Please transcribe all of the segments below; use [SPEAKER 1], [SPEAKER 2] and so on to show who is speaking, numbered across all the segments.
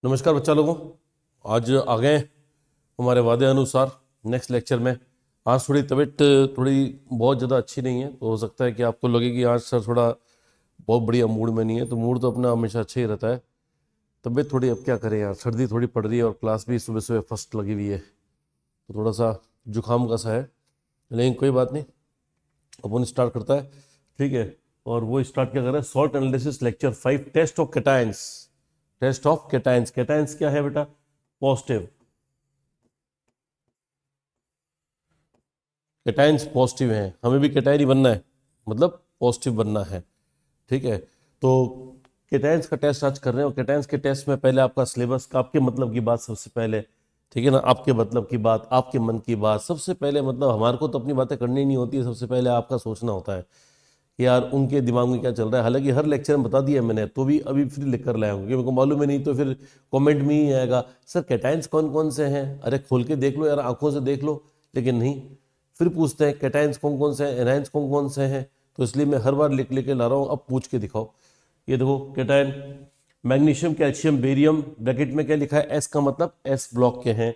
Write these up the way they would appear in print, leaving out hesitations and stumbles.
[SPEAKER 1] नमस्कार बच्चा लोगों, आज आ गए हमारे वादे अनुसार नेक्स्ट लेक्चर में। आज थोड़ी तबीयत थोड़ी बहुत ज़्यादा अच्छी नहीं है, तो हो सकता है कि आपको लगे कि आज सर थोड़ा बहुत बढ़िया मूड में नहीं है। तो मूड तो अपना हमेशा अच्छा ही रहता है, तबीयत थोड़ी अब क्या करें यार, सर्दी थोड़ी पड़ रही है और क्लास भी सुबह सुबह फर्स्ट लगी हुई है, तो थोड़ा सा जुकाम का सा है। लेकिन कोई बात नहीं, अपन स्टार्ट करता है, ठीक है। और वो स्टार्ट क्या कर रहा है, salt analysis lecture 5, test of cations. Test of cations, cations क्या है बेटा? पॉजिटिव। कैटायंस पॉजिटिव हैं, हमें भी कैटायन ही बनना है, मतलब पॉजिटिव बनना है, ठीक है। तो कैटायंस का टेस्ट आज कर रहे हैं, और कैटायंस के टेस्ट में पहले आपका सिलेबस का, आपके मतलब की बात सबसे पहले, ठीक है ना। आपके मतलब की बात, आपके मन की बात सबसे पहले, मतलब हमारे को तो अपनी बातें करनी नहीं होती है, सबसे पहले आपका सोचना होता है कि यार उनके दिमाग में क्या चल रहा है। हालांकि हर लेक्चर में बता दिया मैंने, तो भी अभी फिर लिख कर लाया हूँ, क्योंकि मेरे को मालूम है, नहीं तो फिर कमेंट में ही आएगा सर कैटायंस कौन कौन से हैं। अरे खोल के देख लो यार, आंखों से देख लो। लेकिन नहीं, फिर पूछते हैं कैटायंस कौन कौन से हैं, एनायंस कौन कौन से हैं। तो इसलिए मैं हर बार लिख लेके ला रहा हूँ, अब पूछ के दिखाओ। ये देखो cation, magnesium calcium barium, bracket में क्या लिखा है, एस का मतलब एस ब्लॉक के हैं।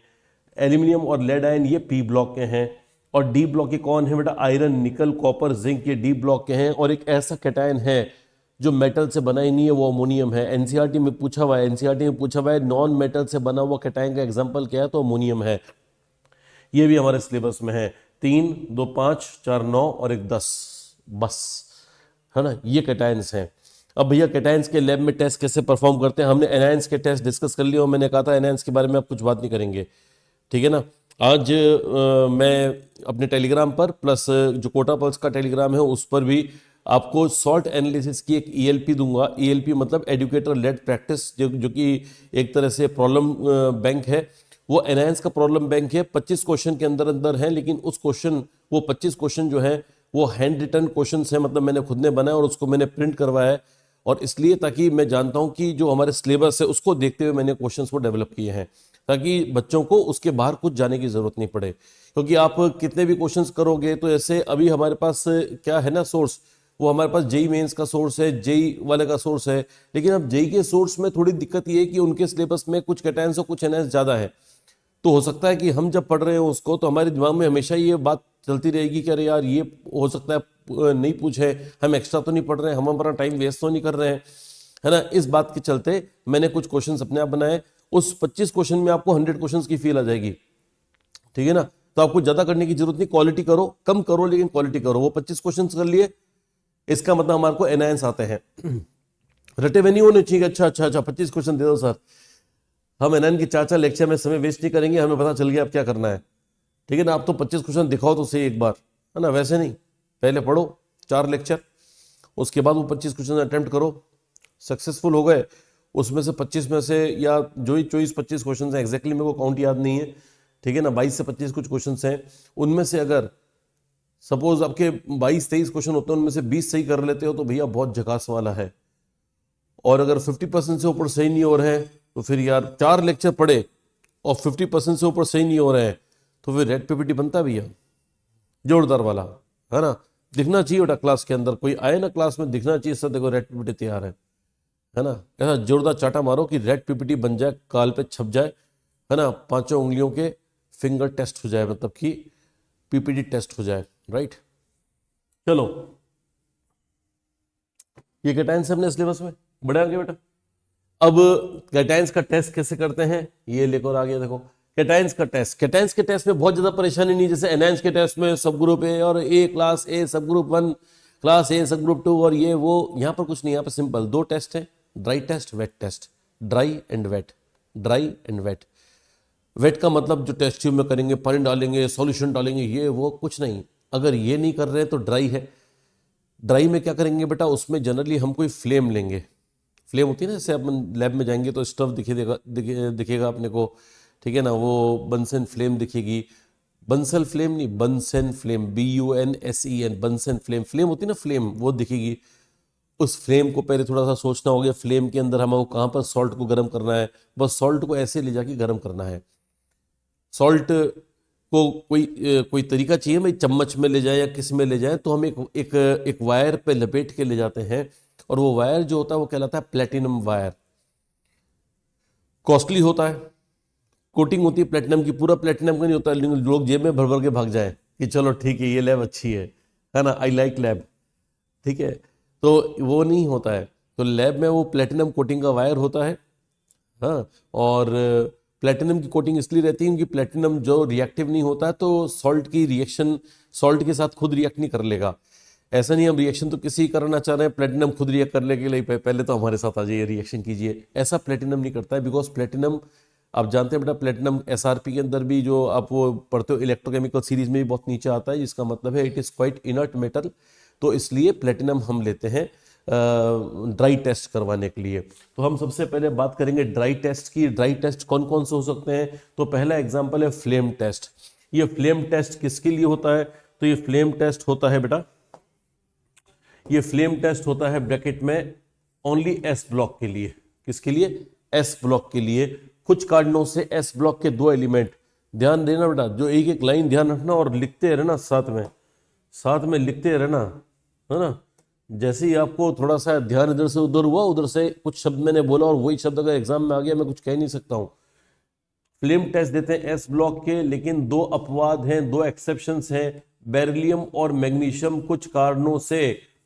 [SPEAKER 1] एल्यूमिनियम और लेड आयन ये पी ब्लॉक के हैं। और डी ब्लॉक के कौन है बेटा, आयरन निकल कॉपर जिंक, ये डी ब्लॉक के हैं। और एक ऐसा कैटायन है जो मेटल से बना ही नहीं है, वो अमोनियम है। एनसीईआरटी में पूछा हुआ है, एनसीईआरटी में पूछा हुआ है नॉन मेटल से बना हुआ कैटायन का एग्जांपल क्या है, तो अमोनियम है। ये भी हमारे सिलेबस में है। 3, 2, 5, 4, 9 और 1, 10, बस, है ना। ये कैटायंस हैं। अब भैया कैटायंस के लैब में टेस्ट कैसे परफॉर्म करते हैं, हमने एनायंस के टेस्ट डिस्कस कर लिए, और मैंने कहा था एनायंस के बारे में अब कुछ बात नहीं करेंगे, ठीक है ना। आज मैं अपने टेलीग्राम पर प्लस जो कोटा पल्स का टेलीग्राम है उस पर भी आपको सॉल्ट एनालिसिस की एक ईएलपी दूंगा। ईएलपी मतलब एजुकेटर लेड प्रैक्टिस, जो कि एक तरह से प्रॉब्लम बैंक है। वो एनहांस का प्रॉब्लम बैंक है, 25 क्वेश्चन के अंदर अंदर है, लेकिन उस क्वेश्चन, वो 25 क्वेश्चन जो है वो हैंड रिटन क्वेश्चन है, मतलब मैंने खुद ने बनाया और उसको मैंने प्रिंट करवाया है। और इसलिए ताकि मैं जानता हूं कि जो हमारे सिलेबस है उसको देखते हुए मैंने क्वेश्चंस को डेवलप किए हैं, ताकि बच्चों को उसके बाहर कुछ जाने की जरूरत नहीं पड़े। क्योंकि आप कितने भी क्वेश्चंस करोगे, तो ऐसे अभी हमारे पास क्या है ना सोर्स, वो हमारे पास जेई मेंस का सोर्स है, जेई वाले का सोर्स है। लेकिन अब जेई के सोर्स में थोड़ी दिक्कत ये है कि उनके सिलेबस में कुछ कैटायंस और कुछ एनहांस ज्यादा है। तो हो सकता है कि हम जब पढ़ रहे हो उसको, तो हमारे दिमाग में हमेशा ये बात चलती रहेगी कि अरे यार ये हो सकता है नहीं पूछे, हम एक्स्ट्रा तो नहीं पढ़ रहे हैं, हम अपना टाइम वेस्ट तो नहीं कर रहे हैं, है ना। इस बात के चलते मैंने कुछ क्वेश्चंस अपने आप बनाए। उस 25 क्वेश्चन में आपको 100 क्वेश्चंस की फील आ जाएगी, ठीक है ना। तो आपको ज्यादा करने की जरूरत नहीं, क्वालिटी करो, कम करो लेकिन क्वालिटी करो। वो 25 क्वेश्चंस कर लिए, इसका मतलब हमारे को एनहांस आते हैं। रटे हुए नहीं होने चाहिए, अच्छा अच्छा अच्छा 25 क्वेश्चन दे दो सर। हम एनएन की 4 लेक्चर में समय वेस्ट नहीं करेंगे, हमें पता चल गया अब क्या करना है, ठीक है ना। आप तो 25 क्वेश्चन दिखाओ तो सही एक बार, है ना। वैसे नहीं, पहले पढ़ो 4 लेक्चर, उसके बाद वो 25 क्वेश्चन अटेम्प्ट करो। सक्सेसफुल हो गए, उसमें से 25 में से, या जो ही 24-25 क्वेश्चन है, एग्जैक्टली मेरे को काउंट याद नहीं है, ठीक है ना, 22 से 25 कुछ क्वेश्चन हैं। उनमें से अगर सपोज आपके 22-23 क्वेश्चन होते हैं, उनमें से 20 सही कर लेते हो तो भैया बहुत झकास वाला है। और अगर 50% से ऊपर सही नहीं हो रहे हैं, तो फिर यार 4 लेक्चर पढ़े और 50% से ऊपर सही नहीं हो रहे हैं, तो फिर रेड पीपीटी बनता भी है जोरदार वाला, है ना। दिखना चाहिए बेटा क्लास के अंदर, कोई आए ना क्लास में, दिखना चाहिए सर देखो रेड पीपीटी तैयार है ना। ऐसा जोरदार चाटा मारो कि रेड पीपीटी बन जाए, काल पे छप जाए, है ना। 5 उंगलियों के फिंगर टेस्ट हो जाए, मतलब कि पीपीटी टेस्ट हो जाए, राइट। चलो, ये कैटायंस हमने सिलेबस में बढ़े आगे बेटा। अब कैटायंस का टेस्ट कैसे करते हैं, ये लेकर आ गया देखो। कैटायंस का टेस्ट, कैटायंस के टेस्ट में बहुत ज्यादा परेशानी नहीं, जैसे एनहांस के टेस्ट में सब ग्रुप ए और ए, क्लास ए, सब ग्रुप 1, क्लास ए, सब ग्रुप 2 और ये वो। यहाँ पर कुछ नहीं, यहाँ पर सिंपल 2 टेस्ट है, dry test, wet test. Dry and wet, dry and wet. Wet का मतलब जो टेस्ट ट्यूब में करेंगे, पानी डालेंगे, सॉल्यूशन डालेंगे, ये वो कुछ नहीं। अगर ये नहीं कर रहे तो ड्राई है। ड्राई में क्या करेंगे बेटा, उसमें जनरली हम कोई फ्लेम लेंगे। फ्लेम होती है ना, जैसे अपन लैब में जाएंगे तो स्टफ दिखेगा अपने को, ठीक है ना। वो बंसन फ्लेम दिखेगी, बंसल फ्लेम नहीं, Bunsen flame, BUNSEN, Bunsen flame. Flame होती है ना, फ्लेम, वो दिखेगी। उस फ्लेम को पहले थोड़ा सा सोचना होगा, फ्लेम के अंदर हमको कहाँ पर सॉल्ट को गर्म करना है, बस सॉल्ट को ऐसे ले जाके गर्म करना है। सॉल्ट को कोई तरीका चाहिए भाई, चम्मच में ले जाए या किस में ले जाए, तो हम एक वायर पे लपेट के ले जाते हैं, और वो वायर जो होता है वो कहलाता है प्लेटिनम वायर। कॉस्टली होता है, कोटिंग होती है प्लेटिनम की, पूरा प्लेटिनम का नहीं होता, लेकिन लोग जेब में भर भर के भाग जाए कि चलो ठीक है ये लैब अच्छी है ना, आई लाइक लैब, ठीक है, तो वो नहीं होता है। तो लैब में वो प्लेटिनम कोटिंग का वायर होता है, हाँ, और प्लेटिनम की कोटिंग इसलिए रहती है क्योंकि प्लेटिनम जो रिएक्टिव नहीं होता है तो सॉल्ट की रिएक्शन सॉल्ट के साथ खुद रिएक्ट नहीं कर लेगा। ऐसा नहीं हम रिएक्शन तो किसी करना चाह रहे हैं, प्लेटिनम खुद रिएक्ट कर लेके लिए पहले तो हमारे साथ आ जाइए रिएक्शन कीजिए, ऐसा प्लेटिनम नहीं करता है। बिकॉज प्लेटिनम आप जानते हैं बेटा, प्लेटिनम एसआरपी के अंदर भी जो आप वो पढ़ते हो इलेक्ट्रोकेमिकल सीरीज में भी बहुत नीचे आता है, जिसका मतलब है it is quite inert metal. तो इसलिए प्लेटिनम हम लेते हैं ड्राई टेस्ट करवाने के लिए। तो हम सबसे पहले बात करेंगे ड्राई टेस्ट की। ड्राई टेस्ट कौन कौन से हो सकते हैं? तो पहला एग्जांपल है फ्लेम टेस्ट। ये फ्लेम टेस्ट किसके लिए होता है? तो ये फ्लेम टेस्ट होता है बेटा, ये फ्लेम टेस्ट होता है ब्रैकेट में ओनली एस ब्लॉक के लिए। किसके लिए? एस ब्लॉक के लिए। कुछ कारणों से एस ब्लॉक के दो एलिमेंट, ध्यान देना बेटा, जो एक एक लाइन ध्यान रखना और लिखते रहना, साथ में लिखते रहना, है ना। जैसे ही आपको थोड़ा सा ध्यान इधर से उधर हुआ, उधर से कुछ शब्द मैंने बोला और वही शब्द अगर एग्जाम में आ गया, मैं कुछ कह नहीं सकता हूं। फ्लेम टेस्ट देते हैं एस ब्लॉक के, लेकिन दो अपवाद हैं, दो एक्सेप्शंस हैं, बेरिलियम और मैग्नीशियम कुछ कारणों से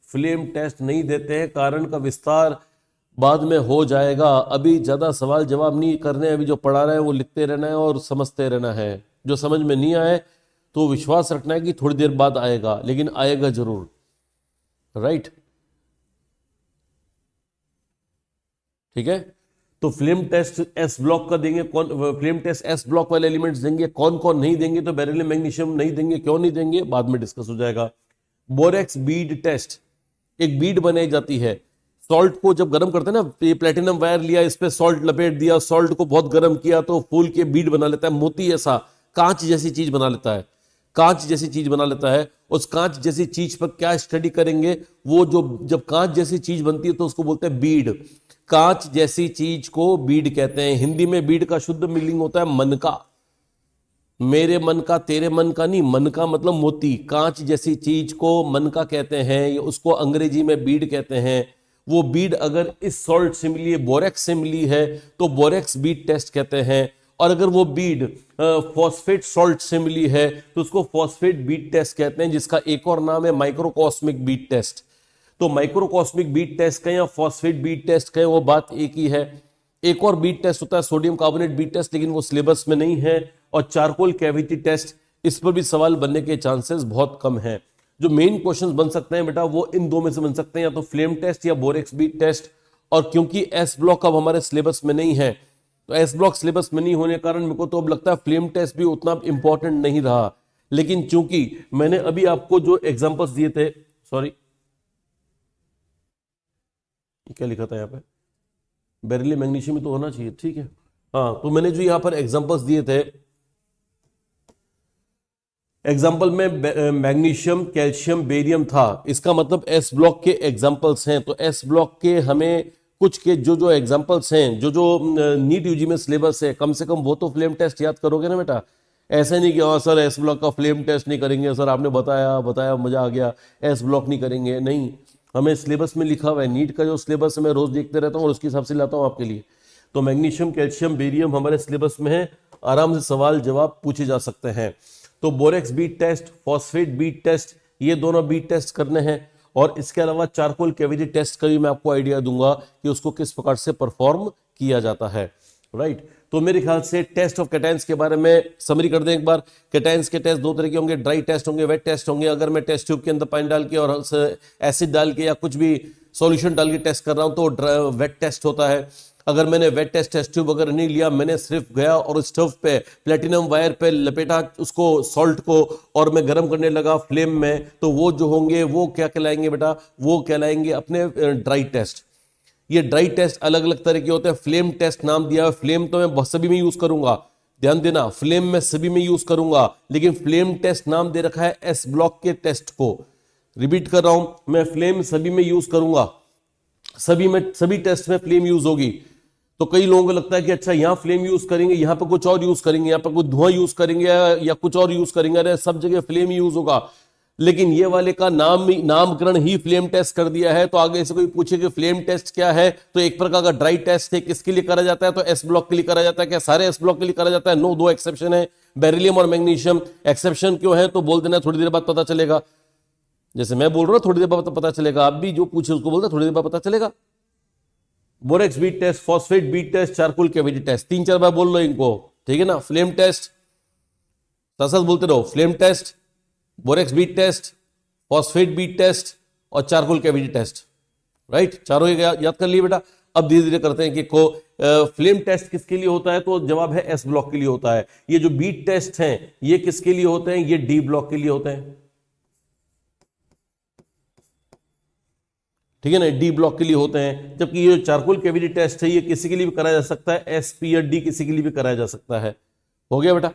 [SPEAKER 1] फ्लेम टेस्ट नहीं देते हैं। कारण का विस्तार बाद में हो जाएगा, अभी ज्यादा सवाल जवाब नहीं करने, अभी जो पढ़ा रहे हैं वो लिखते रहना है और समझते रहना है। जो समझ में नहीं आए तो विश्वास रखना है कि थोड़ी देर बाद आएगा, लेकिन आएगा जरूर, राइट, ठीक है। तो फ्लेम टेस्ट एस ब्लॉक का देंगे, कौन फ्लेम टेस्ट एस ब्लॉक वाले एलिमेंट्स देंगे, कौन कौन नहीं देंगे? तो बेरिलियम मैग्नीशियम नहीं देंगे। क्यों नहीं देंगे? बाद में डिस्कस हो जाएगा। बोरेक्स बीड टेस्ट, एक बीड बनाई जाती है सॉल्ट को जब गर्म करते हैं ना, ये प्लेटिनम वायर लिया, इस पे सॉल्ट लपेट दिया, सॉल्ट को बहुत गर्म किया तो फूल के बीड बना लेता है, मोती ऐसा कांच जैसी चीज बना लेता है, कांच जैसी चीज बना लेता है। उस कांच जैसी चीज पर क्या स्टडी करेंगे? वो जो जब कांच जैसी चीज बनती है तो उसको बोलते हैं बीड। कांच जैसी चीज को बीड कहते हैं। हिंदी में बीड का शुद्ध मीनिंग होता है मन का, मेरे मन का, तेरे मन का नहीं, मन का मतलब मोती। कांच जैसी चीज को मन का कहते हैं, उसको अंग्रेजी में बीड कहते हैं। वो बीड अगर इस सॉल्ट से मिली है, बोरेक्स से मिली है, तो बोरेक्स बीड टेस्ट कहते हैं। और अगर वो बीड फॉस्फेट सॉल्ट से मिली है तो उसको फॉस्फेट बीड टेस्ट कहते हैं, जिसका एक और नाम है माइक्रोकॉस्मिक बीड टेस्ट। तो माइक्रोकॉस्मिक बीड टेस्ट कहें या फॉस्फेट बीड टेस्ट कहें, वो बात एक ही है। एक और बीड टेस्ट होता है सोडियम कार्बोनेट बीड टेस्ट, लेकिन वो सिलेबस में नहीं है। और चारकोल कैविटी टेस्ट, इस पर भी सवाल बनने के चांसेस बहुत कम हैं। जो मेन क्वेश्चंस बन सकते हैं बेटा वो इन दो में से बन सकते हैं, या तो फ्लेम टेस्ट या बोरेक्स बीड टेस्ट। और क्योंकि एस ब्लॉक अब हमारे सिलेबस में नहीं है, तो एस ब्लॉक सिलेबस में नहीं होने के कारण मेरे को तो अब लगता है फ्लेम टेस्ट भी उतना इंपॉर्टेंट नहीं रहा। लेकिन चूंकि मैंने अभी आपको जो एग्जांपल्स दिए थे, सॉरी क्या लिखा था यहाँ पे, बेरिलियम मैग्नीशियम में तो होना चाहिए, ठीक है, हाँ। तो मैंने जो यहाँ पर एग्जांपल्स दिए थे, एग्जाम्पल में मैग्नीशियम, कैल्शियम, बेरियम था, इसका मतलब एस ब्लॉक के एग्जाम्पल्स हैं। तो एस ब्लॉक के हमें कुछ के जो एग्जाम्पल्स हैं, जो नीट यूजी में सिलेबस है, कम से कम वो तो फ्लेम टेस्ट याद करोगे ना बेटा। ऐसा नहीं कि हाँ सर एस ब्लॉक का फ्लेम टेस्ट नहीं करेंगे, सर आपने बताया मजा आ गया, एस ब्लॉक नहीं करेंगे, नहीं। हमें सिलेबस में लिखा हुआ है, नीट का जो सिलेबस है मैं रोज देखते रहता हूँ और उसके हिसाब से लाता हूँ आपके लिए। तो मैग्नीशियम, कैल्शियम, बेरियम हमारे सिलेबस में है, आराम से सवाल जवाब पूछे जा सकते हैं। तो borax bead test, phosphate bead test, ये दोनों बीट टेस्ट करने हैं। और इसके अलावा चारकोल कैविटी टेस्ट का भी मैं आपको आइडिया दूंगा कि उसको किस प्रकार से परफॉर्म किया जाता है, राइट। तो मेरे ख्याल से टेस्ट ऑफ कैटायंस के बारे में समरी कर दें एक बार। कैटायंस के टेस्ट दो तरह के होंगे, ड्राई टेस्ट होंगे, वेट टेस्ट होंगे। अगर मैं टेस्ट ट्यूब के अंदर पानी डाल के और एसिड डाल के या कुछ भी सॉल्यूशन डाल के टेस्ट कर रहा हूं तो वेट टेस्ट होता है। अगर मैंने वेट टेस्ट ट्यूब वगैरह नहीं लिया, मैंने सिर्फ गया और स्टोव पे प्लेटिनम वायर पे लपेटा उसको सॉल्ट को और मैं गर्म करने लगा फ्लेम में, तो वो जो होंगे वो क्या कहलाएंगे बेटा? वो कहलाएंगे अपने ड्राई टेस्ट। ये ड्राई टेस्ट अलग अलग तरह के होते हैं। फ्लेम टेस्ट नाम दिया है, फ्लेम तो मैं सभी में यूज करूंगा, ध्यान देना, फ्लेम में सभी में यूज करूंगा, लेकिन फ्लेम टेस्ट नाम दे रखा है एस ब्लॉक के टेस्ट को। रिपीट कर रहा हूं, मैं फ्लेम सभी में यूज करूंगा, सभी टेस्ट में फ्लेम यूज होगी। तो कई लोगों को लगता है कि अच्छा यहां फ्लेम यूज करेंगे, यहां पर कुछ और यूज करेंगे, यहां पर कुछ धुआं यूज करेंगे या कुछ और यूज करेंगे, अरे सब जगह फ्लेम यूज होगा। लेकिन ये वाले का नामकरण ही फ्लेम टेस्ट कर दिया है। तो आगे से कोई पूछे कि फ्लेम टेस्ट क्या है, तो एक प्रकार का ड्राई टेस्ट है। किसके लिए करा जाता है? तो एस ब्लॉक के लिए करा जाता है। क्या सारे एस ब्लॉक के लिए करा जाता है? नो, दो एक्सेप्शन है, बेरिलियम और मैग्नीशियम। एक्सेप्शन क्यों है तो बोल देना, थोड़ी देर बाद पता चलेगा। जैसे मैं बोल रहा हूं थोड़ी देर बाद पता चलेगा, आप भी जो पूछे उसको बोलते थोड़ी देर बाद पता चलेगा। Borax bead test, phosphate bead test, charcoal cavity test, 3-4 बार बोल लो इनको, ठीक है ना। फ्लेम टेस्ट साथ बोलते रहो, flame test, borax bead test, phosphate bead test और चारकोल कैविटी टेस्ट, राइट। चारों याद कर लिए बेटा। अब धीरे धीरे करते हैं कि फ्लेम टेस्ट किसके लिए होता है, तो जवाब है एस ब्लॉक के लिए होता है। ये जो बीट टेस्ट हैं ये किसके लिए होते हैं? ये डी ब्लॉक के लिए होते हैं, ठीक है ना, डी ब्लॉक के लिए होते हैं। जबकि ये जो चारकोल कैविटी टेस्ट है ये किसी के लिए भी कराया जा सकता है, एस, पी और डी किसी के लिए भी कराया जा सकता है। हो गया बेटा।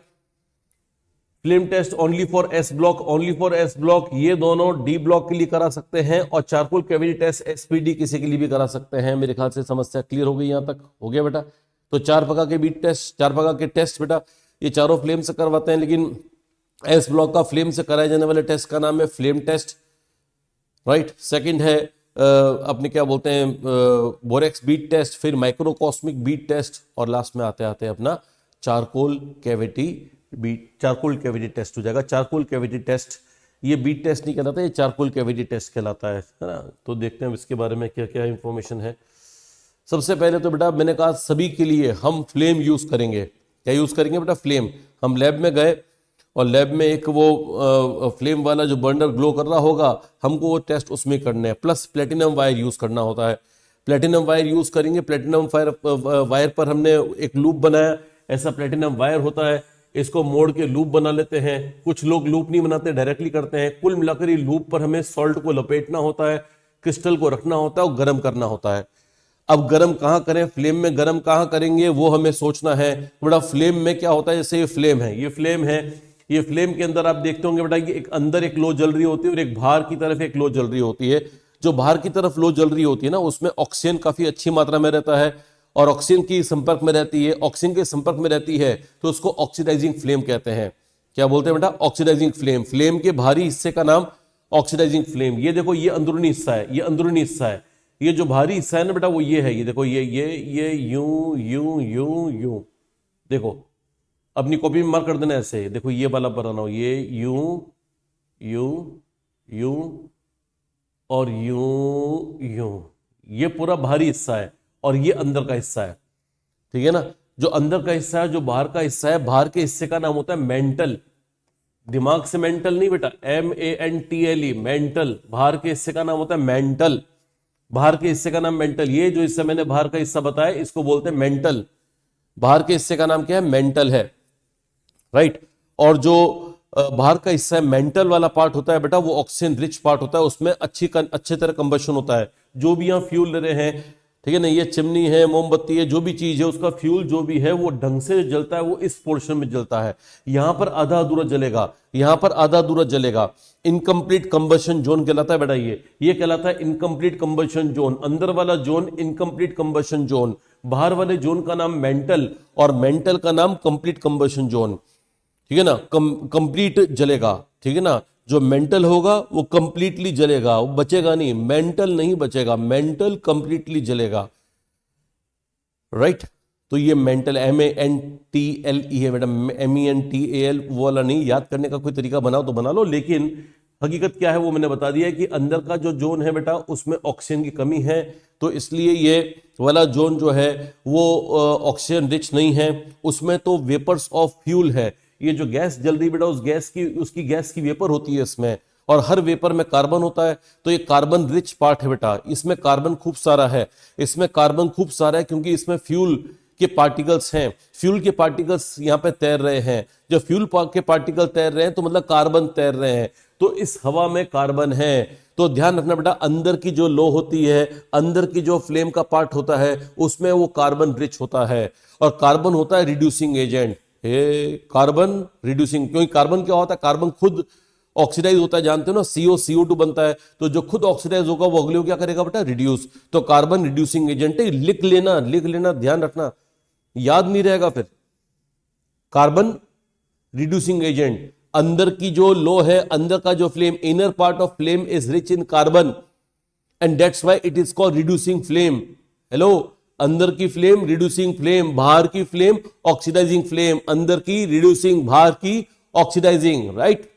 [SPEAKER 1] Flame test only for S block, only for S block, ये दोनों डी ब्लॉक के लिए करा सकते हैं। और चारकोल कैविटी टेस्ट एसपीडी किसी के लिए भी करा सकते हैं। मेरे ख्याल से समस्या क्लियर हो गई, यहां तक हो गया बेटा। तो 4 प्रकार के बीट टेस्ट, 4 प्रकार के टेस्ट बेटा, ये चारों फ्लेम से करवाते हैं। लेकिन एस ब्लॉक का फ्लेम से कराए जाने वाले टेस्ट का नाम है फ्लेम टेस्ट, राइट। सेकंड है अपने क्या बोलते हैं, बोरेक्स बीट टेस्ट, फिर माइक्रोकॉस्मिक बीट टेस्ट, और लास्ट में आते आते अपना charcoal cavity bead, charcoal cavity test हो जाएगा। चारकोल कैविटी टेस्ट ये बीट टेस्ट नहीं कहलाता, ये चारकोल कैविटी टेस्ट कहलाता है ना। तो देखते हैं इसके बारे में क्या क्या इंफॉर्मेशन है। सबसे पहले तो बेटा मैंने कहा सभी के लिए हम फ्लेम यूज करेंगे। क्या यूज करेंगे बेटा? फ्लेम। हम लैब में गए और लैब में एक वो फ्लेम वाला जो बर्नर ग्लो कर रहा होगा, हमको वो टेस्ट उसमें करने हैं। प्लस प्लेटिनम वायर यूज करना होता है, प्लेटिनम वायर यूज करेंगे। प्लेटिनम वायर पर हमने एक लूप बनाया, ऐसा प्लेटिनम वायर होता है, इसको मोड़ के लूप बना लेते हैं। कुछ लोग लूप नहीं बनाते, डायरेक्टली करते हैं। कुल मिलाकर ये लूप पर हमें सॉल्ट को लपेटना होता है, क्रिस्टल को रखना होता है और गर्म करना होता है। अब गर्म कहां करें, फ्लेम में गर्म कहां करेंगे वो हमें सोचना है। बड़ा फ्लेम में क्या होता है, जैसे ये फ्लेम है, ये फ्लेम है, ये फ्लेम के अंदर आप देखते होंगे बेटा कि एक अंदर एक लो जल रही होती है और एक बाहर की तरफ एक लो जल रही होती है। जो बाहर की तरफ लो जल रही होती है ना, उसमें ऑक्सीजन काफी अच्छी मात्रा में रहता है और ऑक्सीजन की संपर्क में रहती है, ऑक्सीजन के संपर्क में रहती है तो उसको ऑक्सीडाइजिंग फ्लेम कहते हैं। क्या बोलते हैं बेटा? Oxidising flame. फ्लेम के बाहरी हिस्से का नाम ऑक्सीडाइजिंग फ्लेम। ये देखो ये अंदरूनी हिस्सा है, ये अंदरूनी हिस्सा है। ये जो बाहरी हिस्सा है ना बेटा वो ये है, ये देखो ये यूं यूं यूं यूं, देखो अपनी कॉपी में मार्क कर देना ऐसे। देखो ये वाला बनाना हो, ये यूं यूं यूं और यूं यूं, ये पूरा बाहरी हिस्सा है और ये अंदर का हिस्सा है, ठीक है ना। जो अंदर का हिस्सा है, जो बाहर का हिस्सा है, बाहर के हिस्से का नाम होता है मेंटल। दिमाग से मेंटल नहीं बेटा, MENTLE, मेंटल। बाहर के हिस्से का नाम होता है मेंटल, बाहर के हिस्से का नाम मेंटल। ये जो हिस्सा मैंने बाहर का हिस्सा बताया इसको बोलते हैं मेंटल। बाहर के हिस्से का नाम क्या है? मेंटल है, राइट। और जो बाहर का हिस्सा है, मेंटल वाला पार्ट होता है बेटा, वो ऑक्सीजन रिच पार्ट होता है, उसमें अच्छे तरह कंबशन होता है। जो भी यहाँ फ्यूल ले रहे हैं, ठीक है ना, ये चिमनी है, मोमबत्ती है, जो भी चीज है उसका फ्यूल जो भी है वो ढंग से जलता है, वो इस पोर्शन में जलता है। यहां पर आधा अधूरा जलेगा, यहां पर आधा अधूरा जलेगा। इनकम्प्लीट कंबशन जोन कहलाता है बेटा, ये कहलाता है इनकम्प्लीट कंबशन जोन। अंदर वाला जोन इनकम्प्लीट कंबशन जोन, बाहर वाले जोन का नाम मेंटल और मेंटल का नाम कंप्लीट कंबशन जोन, ठीक है ना। कंप्लीट जलेगा, ठीक है ना। जो मेंटल होगा वो कंप्लीटली जलेगा, वो बचेगा नहीं, मेंटल नहीं बचेगा, मेंटल कंप्लीटली जलेगा, राइट। तो ये मेंटल MENTLE है मैडम, MENTAL वो वाला नहीं। याद करने का कोई तरीका बनाओ तो बना लो, लेकिन हकीकत क्या है वो मैंने बता दिया है कि अंदर का जो जोन है बेटा उसमें ऑक्सीजन की कमी है, तो इसलिए ये वाला जोन जो है वो ऑक्सीजन रिच नहीं है, उसमें तो वेपर्स ऑफ फ्यूल है। ये जो गैस जल रही बेटा उस गैस की, उसकी गैस की वेपर होती है इसमें, और हर वेपर में कार्बन होता है, तो ये कार्बन रिच पार्ट है बेटा। इसमें कार्बन खूब सारा है, इसमें कार्बन खूब सारा है क्योंकि इसमें फ्यूल के पार्टिकल्स हैं, फ्यूल के पार्टिकल्स यहाँ पे तैर रहे हैं। जब फ्यूल के पार्टिकल तैर रहे हैं तो मतलब कार्बन तैर रहे हैं, तो इस हवा में कार्बन है। तो ध्यान रखना बेटा, अंदर की जो लो होती है, अंदर की जो फ्लेम का पार्ट होता है उसमें वो कार्बन रिच होता है, और कार्बन होता है रिड्यूसिंग एजेंट। कार्बन रिड्यूसिंग, क्योंकि कार्बन क्या होता है, कार्बन खुद ऑक्सीडाइज होता है, जानते हो ना, CO2 बनता है, तो जो खुद ऑक्सीडाइज होगा वो अगले को क्या करेगा बेटा? रिड्यूस। तो कार्बन रिड्यूसिंग एजेंट है। लिख लेना, लिख लेना, ध्यान रखना, याद नहीं रहेगा फिर। कार्बन रिड्यूसिंग एजेंट, अंदर की जो लो है, अंदर का जो flame, inner part of flame is rich in carbon and that's why it is called reducing flame. Hello, अंदर की फ्लेम रिड्यूसिंग फ्लेम, बाहर की फ्लेम ऑक्सीडाइजिंग फ्लेम, अंदर की रिड्यूसिंग, बाहर की ऑक्सीडाइजिंग, राइट।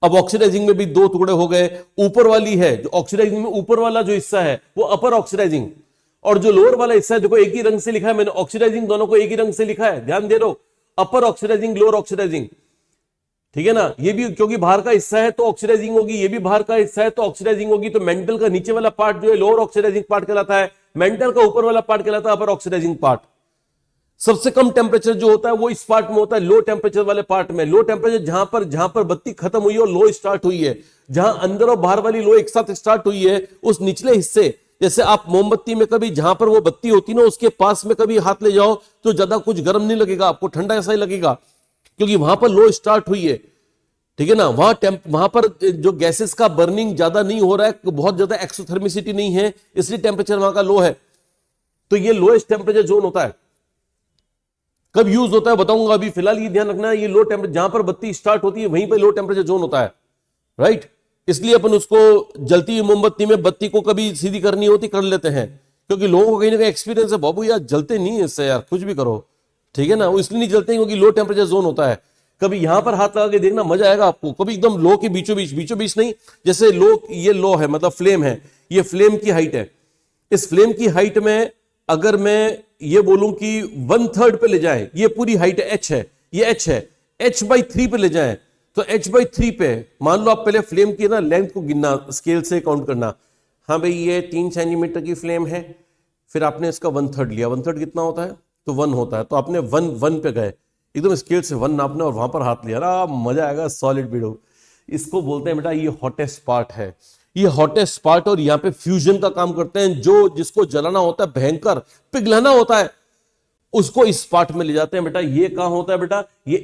[SPEAKER 1] अब ऑक्सीडाइजिंग में भी दो टुकड़े हो गए, ऊपर वाली है जो ऑक्सीडाइजिंग में ऊपर वाला जो हिस्सा है वो अपर ऑक्सीडाइजिंग, और जो लोअर वाला हिस्सा है देखो एक ही रंग से लिखा है मैंने, ऑक्सीडाइजिंग दोनों को एक ही रंग से लिखा है, ध्यान दे दो, अपर ऑक्सीडाइजिंग लोअर ऑक्सीडाइजिंग, ठीक है ना। ये भी क्योंकि बाहर का हिस्सा है तो ऑक्सीडाइजिंग होगी, ये भी बाहर का हिस्सा है तो ऑक्सीडाइजिंग होगी। तो मेंटल का नीचे वाला पार्ट जो है लोअर ऑक्सीडाइजिंग पार्ट कहलाता है, मेंटल का ऊपर वाला पार्ट कहलाता है अपर ऑक्सीडाइजिंग पार्ट। सबसे कम टेम्परेचर जो होता है वो इस पार्ट में होता है, लो टेम्परेचर वाले पार्ट में। लो टेम्परेचर जहां पर बत्ती खत्म हुई है और लो स्टार्ट हुई है, जहां अंदर और बाहर वाली लो एक साथ स्टार्ट हुई है, उस निचले हिस्से, जैसे आप मोमबत्ती में कभी जहां पर वो बत्ती होती ना उसके पास में कभी हाथ ले जाओ तो ज्यादा कुछ गर्म नहीं लगेगा आपको, ठंडा ऐसा ही लगेगा, क्योंकि वहां पर लो स्टार्ट हुई है, ठीक है ना। वहां पर जो गैसेस का बर्निंग ज्यादा नहीं हो रहा है, बहुत ज्यादा एक्सोथर्मिसिटी नहीं है, इसलिए टेम्परेचर वहां का लो है। तो ये लोएस्ट टेम्परेचर जोन होता है। कब यूज होता है बताऊंगा, अभी फिलहाल ये ध्यान रखना है, ये लो टेम्परेचर जहां पर बत्ती स्टार्ट होती है वहीं पर लो टेम्परेचर जोन होता है, राइट। इसलिए अपन उसको जलती हुई मोमबत्ती में बत्ती को कभी सीधी करनी होती कर लेते हैं, क्योंकि लोगों को कहीं ना कहीं एक्सपीरियंस है, बाबू यार जलते नहीं है इससे, यार कुछ भी करो, ठीक है ना। वो इसलिए नहीं जलते हैं क्योंकि लो टेम्परेचर जोन होता है। कभी यहां पर हाथ लगा के देखना, मजा आएगा आपको। कभी एकदम लो के बीचों बीच नहीं, जैसे लो, ये लो है मतलब फ्लेम है, ये फ्लेम की हाइट है। इस फ्लेम की हाइट में अगर मैं ये बोलूं कि 1/3 पे ले जाए, ये पूरी हाइट एच है, ये एच है, h/3 पे ले जाए तो h/3 पे मान लो आप पहले फ्लेम की ना लेंथ को गिनना, स्केल से काउंट करना। हाँ भाई ये 3 सेंटीमीटर की फ्लेम है, फिर आपने इसका 1/3 लिया, 1/3 कितना होता है तो 1 होता है, तो आपने 1 पे गए, एकदम स्केल से 1 नापने और वहां पर हाथ लिया ना, मजा आएगा, सॉलिड वीडियो। इसको बोलते हैं बेटा ये हॉटेस्ट पार्ट है, ये हॉटेस्ट पार्ट, और यहां पे फ्यूजन का काम करते हैं। जो जिसको जलाना होता है, भयंकर पिघलाना होता है, उसको इस पार्ट में ले जाते हैं बेटा। ये कहां होता है बेटा, ये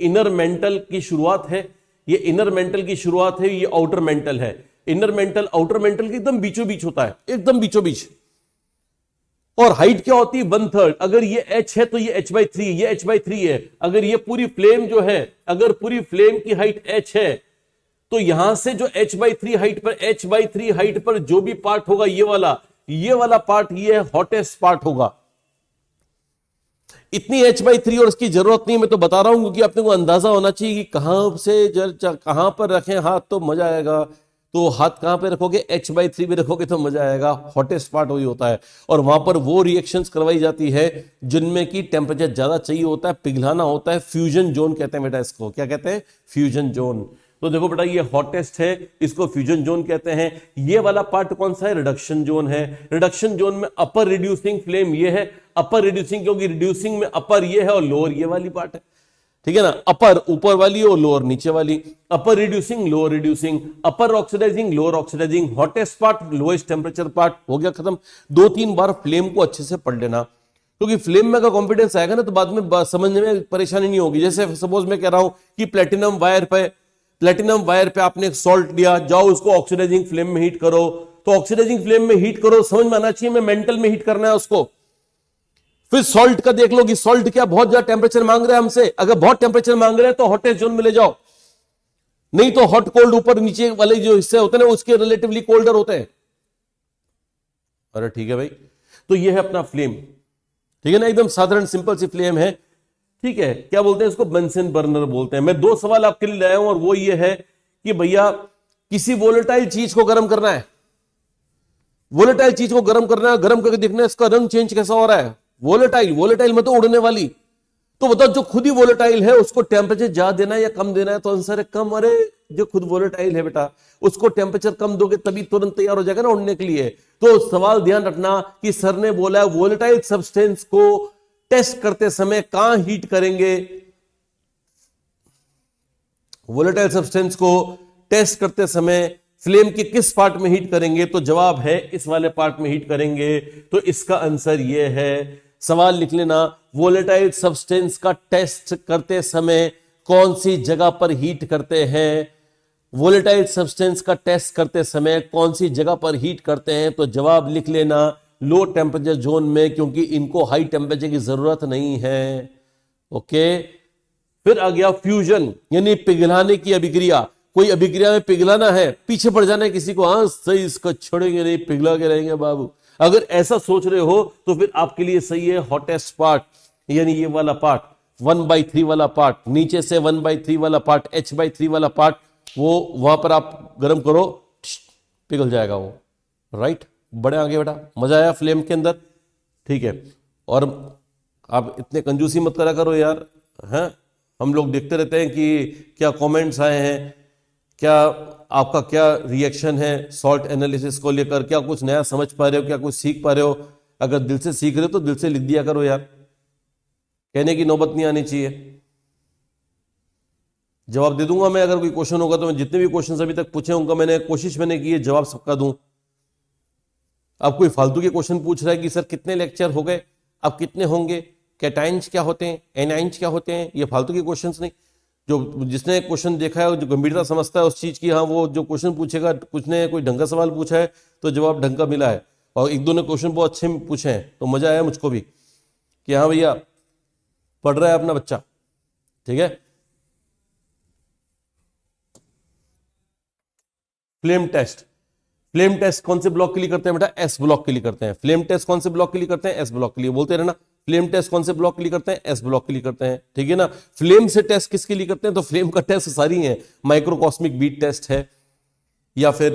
[SPEAKER 1] इनर मेंटल की शुरुआत है, ये इनर मेंटल की शुरुआत है, ये आउटर मेंटल है। इनर मेंटल आउटर मेंटल के एकदम बीचों बीच होता है, एकदम बीचों बीच। और हाइट क्या होती है 1/3। अगर ये h है तो ये h/3, ये h/3 है। अगर ये पूरी फ्लेम जो है, अगर पूरी फ्लेम की हाइट h है तो यहां से जो h/3 हाइट पर जो भी पार्ट होगा, ये वाला पार्ट, ये हॉटेस्ट पार्ट होगा। इतनी h/3 और इसकी जरूरत नहीं, मैं तो बता रहा हूं क्योंकि अपने को अंदाजा होना चाहिए कि कहां से कहां पर रखें हाथ तो मजा आएगा। तो हाथ कहां पे रखोगे, h/3 पे रखोगे तो मजा आएगा। हॉटेस्ट पार्ट वही होता है, और वहां पर वो रिएक्शंस करवाई जाती है जिनमें की टेम्परेचर ज्यादा चाहिए होता है, पिघलाना होता है। फ्यूजन जोन कहते हैं बेटा इसको, क्या कहते हैं, फ्यूजन जोन। तो देखो बेटा ये हॉटेस्ट है, इसको फ्यूजन जोन कहते हैं। ये वाला पार्ट कौन सा है, रिडक्शन जोन है। रिडक्शन जोन में अपर रिड्यूसिंग फ्लेम ये है, अपर रिड्यूसिंग, क्योंकि रिड्यूसिंग में अपर ये है और लोअर ये वाली पार्ट है, ठीक है ना। अपर ऊपर वाली और लोअर नीचे वाली, upper reducing lower reducing, upper oxidising lower oxidising, hottest part lowest temperature part. हो गया खत्म। 2-3 बार फ्लेम को अच्छे से पढ़ लेना, क्योंकि फ्लेम में अगर कॉन्फिडेंस आएगा ना तो बाद में समझने में परेशानी नहीं होगी। जैसे सपोज मैं कह रहा हूं कि प्लेटिनम वायर पे आपने एक सॉल्ट लिया, जाओ उसको ऑक्सीडाइजिंग फ्लेम में हीट करो, तो ऑक्सीडाइजिंग फ्लेम में हीट करो, समझ में आना चाहिए मैं मेंटल में हीट करना है उसको। फिर सॉल्ट का देख लो कि सॉल्ट क्या बहुत ज्यादा टेम्परेचर मांग रहा है हमसे, अगर बहुत टेम्परेचर मांग रहे हैं तो हॉटेस्ट जोन में ले जाओ, नहीं तो हॉट कोल्ड ऊपर नीचे वाले जो हिस्से होते हैं ना उसके रिलेटिवली कोल्डर होते हैं। अरे ठीक है भाई, तो ये है अपना फ्लेम, ठीक है ना, एकदम साधारण सिंपल सी फ्लेम है, ठीक है। क्या बोलते हैं इसको, बंसन बर्नर बोलते हैं। मैं 2 सवाल आपके लिए लाया हूं और वो ये है कि भैया किसी वोलेटाइल चीज को गर्म करना है, वोलेटाइल चीज को गर्म करना है, गर्म करके देखना है इसका रंग चेंज कैसा हो रहा है। वोलेटाइल मतलब उड़ने वाली, तो बताओ जो खुद ही वोलेटाइल है उसको टेम्परेचर ज्यादा देना है या कम देना है, तो आंसर है कम। अरे जो खुद वोलेटाइल है बेटा उसको टेम्परेचर कम दोगे तभी तुरंत तैयार हो जाएगा ना उड़ने के लिए। तो सवाल ध्यान रखना कि सर ने बोला है वोलेटाइल सब्सटेंस को टेस्ट करते समय कहां हीट करेंगे, वोलेटाइल सब्सटेंस को टेस्ट करते समय फ्लेम के किस पार्ट में हीट करेंगे, तो जवाब है इस वाले पार्ट में हीट करेंगे। तो इसका आंसर ये है, सवाल लिख लेना, वोलेटाइल सब्सटेंस का टेस्ट करते समय कौन सी जगह पर हीट करते हैं, वोलेटाइल सब्सटेंस का टेस्ट करते समय कौन सी जगह पर हीट करते हैं, तो जवाब लिख लेना लो टेम्परेचर जोन में, क्योंकि इनको हाई टेम्परेचर की जरूरत नहीं है। ओके, फिर आ गया फ्यूजन, यानी पिघलाने की अभिक्रिया। कोई अभिक्रिया में पिघलाना है, पीछे पड़ जाना है किसी को, हाँ सही, इसको छोड़ेंगे नहीं, पिघला के रहेंगे बाबू। अगर ऐसा सोच रहे हो तो फिर आपके लिए सही है हॉटेस्ट पार्ट, यानी ये वाला पार्ट 1/3 वाला पार्ट, नीचे से 1/3 वाला पार्ट, h/3 वाला पार्ट, वो वहां पर आप गर्म करो, पिघल जाएगा वो। राइट, बड़े आगे बेटा, मजा आया फ्लेम के अंदर, ठीक है। और आप इतने कंजूसी मत करा करो यार, हैं। हम लोग देखते रहते हैं कि क्या कमेंट्स आए हैं, क्या आपका क्या रिएक्शन है सॉल्ट एनालिसिस को लेकर, क्या कुछ नया समझ पा रहे हो, क्या कुछ सीख पा रहे हो। अगर दिल से सीख रहे हो तो दिल से लिख दिया करो यार, कहने की नौबत नहीं आनी चाहिए। जवाब दे दूंगा मैं, अगर कोई क्वेश्चन होगा तो मैं जितने भी क्वेश्चन अभी तक पूछे होंगे मैंने कोशिश की है जवाब सबका दूं। अब कोई फालतू के क्वेश्चन पूछ रहा है कि सर कितने लेक्चर हो गए, अब कितने होंगे, कैटाइंस क्या होते हैं, एनाइंस क्या होते हैं, ये फालतू के क्वेश्चंस नहीं। जो जिसने क्वेश्चन देखा है, जो गंभीरता समझता है उस चीज की, हाँ वो जो क्वेश्चन पूछेगा, कुछ ने कोई ढंग का सवाल पूछा है तो जवाब ढंग का मिला है, और एक दो ने क्वेश्चन बहुत अच्छे पूछे हैं तो मजा आया मुझको भी कि हाँ भैया पढ़ रहा है अपना बच्चा, ठीक है। फ्लेम टेस्ट, फ्लेम टेस्ट कौन से ब्लॉक के लिए करते हैं बेटा, एस ब्लॉक के लिए करते हैं। फ्लेम टेस्ट कौन से ब्लॉक के लिए करते हैं, एस ब्लॉक के लिए, बोलते रहना। फ्लेम टेस्ट कौन से ब्लॉक के लिए करते हैं, एस ब्लॉक के लिए करते हैं, ठीक है ना। फ्लेम से टेस्ट किसके लिए करते हैं, तो फ्लेम का टेस्ट सारी है, माइक्रोकॉस्मिक बीट टेस्ट है, या फिर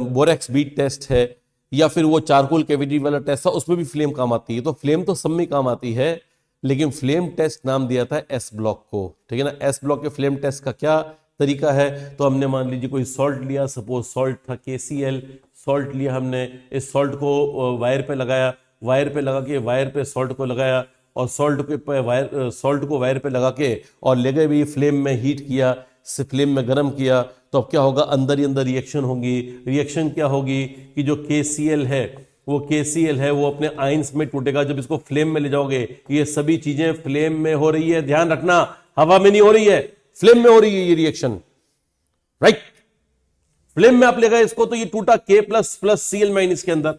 [SPEAKER 1] बोरेक्स बीट टेस्ट है, या फिर वो चारकोल कैविटी वाला टेस्ट था, उसमें भी फ्लेम काम आती है। तो फ्लेम तो सब में काम आती है, लेकिन फ्लेम टेस्ट नाम दिया था एस ब्लॉक को, ठीक है ना। एस ब्लॉक के फ्लेम टेस्ट का क्या तरीका है, तो हमने मान लीजिए कोई सॉल्ट लिया, सपोज सॉल्ट था KCl, सॉल्ट लिया हमने, इस सॉल्ट को वायर पे लगाया, वायर पे लगा के वायर पे सॉल्ट को लगाया, और सॉल्ट को वायर पे लगा के और ले गए भी फ्लेम में हीट किया, से फ्लेम में गर्म किया, तो अब क्या होगा, अंदर ही अंदर रिएक्शन होगी। रिएक्शन क्या होगी कि जो KCl है वो अपने आयंस में टूटेगा। जब इसको फ्लेम में ले जाओगे, ये सभी चीजें फ्लेम में हो रही है, ध्यान रखना, हवा में नहीं हो रही है, फ्लेम में हो रही है ये रिएक्शन, राइट। फ्लेम में आप ले गए इसको, तो ये टूटा K++Cl- इसके अंदर,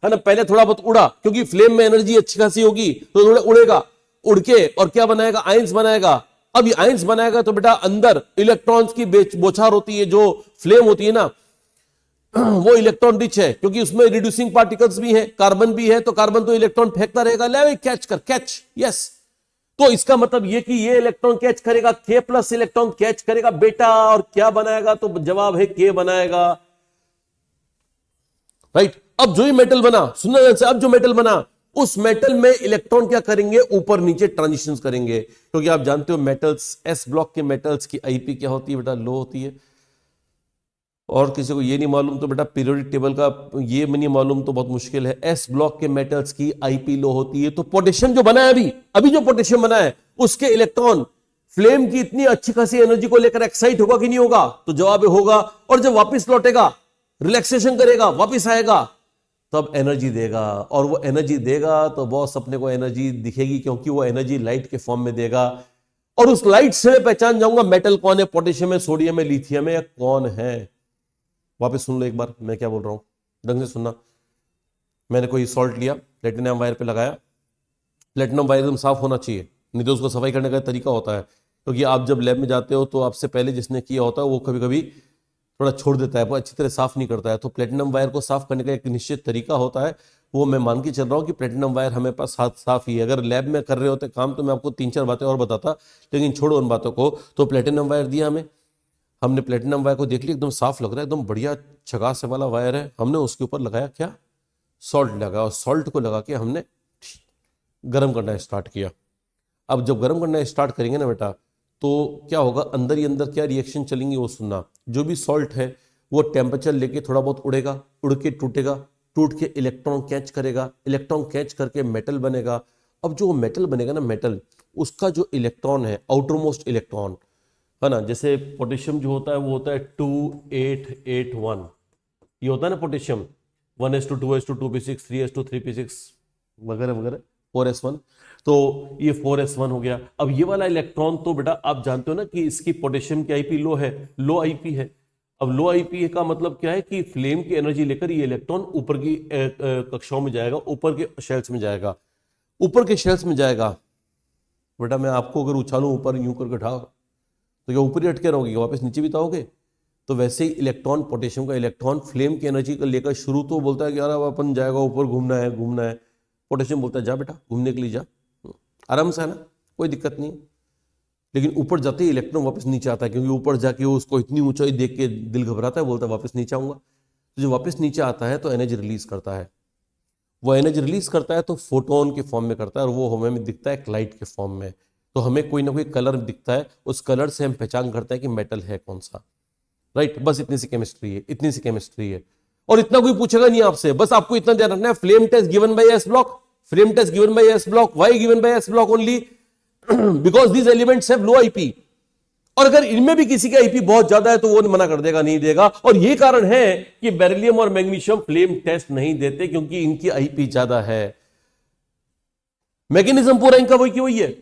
[SPEAKER 1] है ना। पहले थोड़ा बहुत उड़ा, क्योंकि फ्लेम में एनर्जी अच्छी खासी होगी तो थोड़ा उड़ेगा, उड़ के और क्या बनाएगा, आयंस बनाएगा। अब ये आयंस बनाएगा तो बेटा अंदर इलेक्ट्रॉन्स की बौछार होती है, जो फ्लेम होती है ना वो इलेक्ट्रॉन रिच है, क्योंकि उसमें रिड्यूसिंग पार्टिकल्स भी है, कार्बन भी है, तो कार्बन तो इलेक्ट्रॉन फेंकता रहेगा, ले कैच कर, कैच, यस। तो इसका मतलब ये कि ये इलेक्ट्रॉन कैच करेगा, K+ इलेक्ट्रॉन कैच करेगा बेटा, और क्या बनाएगा, तो जवाब है K बनाएगा, राइट। अब जो ही मेटल बना, सुनना से, अब जो मेटल बना उस मेटल में इलेक्ट्रॉन क्या करेंगे, ऊपर नीचे ट्रांजिशंस करेंगे, क्योंकि आप जानते हो मेटल्स, एस ब्लॉक के मेटल्स की IP क्या होती है बेटा, लो होती है। और किसी को ये नहीं मालूम तो बेटा पीरियोडिक टेबल का ये नहीं मालूम तो बहुत मुश्किल है। एस ब्लॉक के मेटल्स की IP लो होती है। तो पोटेशियम जो बना है अभी जो पोटेशियम बना है, उसके इलेक्ट्रॉन फ्लेम की इतनी अच्छी खासी एनर्जी को लेकर एक्साइट होगा कि नहीं होगा, तो जवाब होगा। और जब वापस लौटेगा, रिलैक्सेशन करेगा, वापस आएगा, तब एनर्जी देगा, और वो एनर्जी देगा तो बॉस अपने को एनर्जी दिखेगी, क्योंकि वो एनर्जी लाइट के फॉर्म में देगा। और उस लाइट से मैं पहचान जाऊंगा मेटल कौन है, पोटेशियम है, सोडियम है, लिथियम है, कौन है। वापस सुन लो एक बार मैं क्या बोल रहा हूं, ढंग से सुनना। मैंने कोई सॉल्ट लिया, प्लेटिनम वायर पे लगाया, प्लेटिनम वायर एकदम साफ होना चाहिए, नहीं तो उसको सफाई करने का तरीका होता है, क्योंकि आप जब लैब में जाते हो तो आपसे पहले जिसने किया होता है वो कभी कभी थोड़ा छोड़ देता है, वो अच्छी तरह साफ नहीं करता है। तो प्लेटिनम वायर को साफ करने का एक निश्चित तरीका होता है, वो मैं मान के चल रहा हूँ कि प्लेटिनम वायर हमें पास साफ ही है। अगर लैब में कर रहे होते काम तो मैं आपको 3-4 बातें और बताता, लेकिन छोड़ो उन बातों को। तो प्लेटिनम वायर दिया हमने प्लेटिनम वायर को देख लिया, एकदम साफ लग रहा है, एकदम बढ़िया छगास वाला वायर है। हमने उसके ऊपर लगाया क्या, सॉल्ट लगाया, और सॉल्ट को लगा के हमने गर्म करना स्टार्ट किया। अब जब गर्म करना स्टार्ट करेंगे ना बेटा, तो क्या होगा, अंदर ही अंदर क्या रिएक्शन चलेंगी वो सुनना। जो भी सॉल्ट है वो टेम्परेचर लेके थोड़ा बहुत उड़ेगा, उड़ के टूटेगा, टूट के इलेक्ट्रॉन कैच करेगा, इलेक्ट्रॉन कैच करके मेटल बनेगा। अब जो मेटल बनेगा ना मेटल, उसका जो इलेक्ट्रॉन है, आउटर मोस्ट इलेक्ट्रॉन है ना, जैसे पोटेशियम जो होता है वो होता है 2881, ये होता है ना potassium, 1s2 2p6 3s2 3p6 वगैरह वगैरह, 4s1, तो ये 4s1 हो गया। अब ये वाला इलेक्ट्रॉन तो बेटा आप जानते हो ना कि इसकी पोटेशियम की IP लो है, लो IP है। अब लो IP का मतलब क्या है कि फ्लेम की एनर्जी लेकर ये इलेक्ट्रॉन ऊपर की कक्षाओं में जाएगा, ऊपर के शेल्स में जाएगा, ऊपर के शेल्स में जाएगा, बेटा मैं आपको अगर उछालूं ऊपर यूं करके उठाओ तो क्या ऊपर ही अटके रहोगे, वापस नीचे भी तो आओगे। तो वैसे ही इलेक्ट्रॉन, पोटेशियम का इलेक्ट्रॉन फ्लेम की एनर्जी को लेकर शुरू तो बोलता है कि यार अब अपन जाएगा ऊपर, घूमना है घूमना है। पोटेशियम बोलता है जा बेटा घूमने के लिए जा, आराम से है ना, कोई दिक्कत नहीं है। लेकिन ऊपर जाते ही इलेक्ट्रॉन वापस नीचे आता है, क्योंकि ऊपर जाके वो उसको इतनी ऊंचाई देख के दिल घबराता है, बोलता है वापस नीचे आऊंगा। तो जो वापस नीचे आता है तो एनर्जी रिलीज करता है। वो एनर्जी रिलीज करता है तो फोटोन के फॉर्म में करता है, और वो हमें दिखता है लाइट के फॉर्म में। तो हमें कोई ना कोई कलर दिखता है, उस कलर से हम पहचान करते हैं कि मेटल है कौन सा। राइट, बस इतनी सी केमिस्ट्री है, इतनी सी केमिस्ट्री है। और इतना कोई पूछेगा नहीं आपसे, बस आपको इतना ध्यान रखना है, flame test given by S block, flame test given by S block. Why given by S block only? Because these elements have low IP. और अगर इनमें भी किसी का आईपी बहुत ज्यादा है तो वो मना कर देगा, नहीं देगा। और ये कारण है कि बेरिलियम और मैग्नीशियम फ्लेम टेस्ट नहीं देते, क्योंकि इनकी आईपी ज्यादा है। मैकेनिज्म पूरा इनका वही की वही है।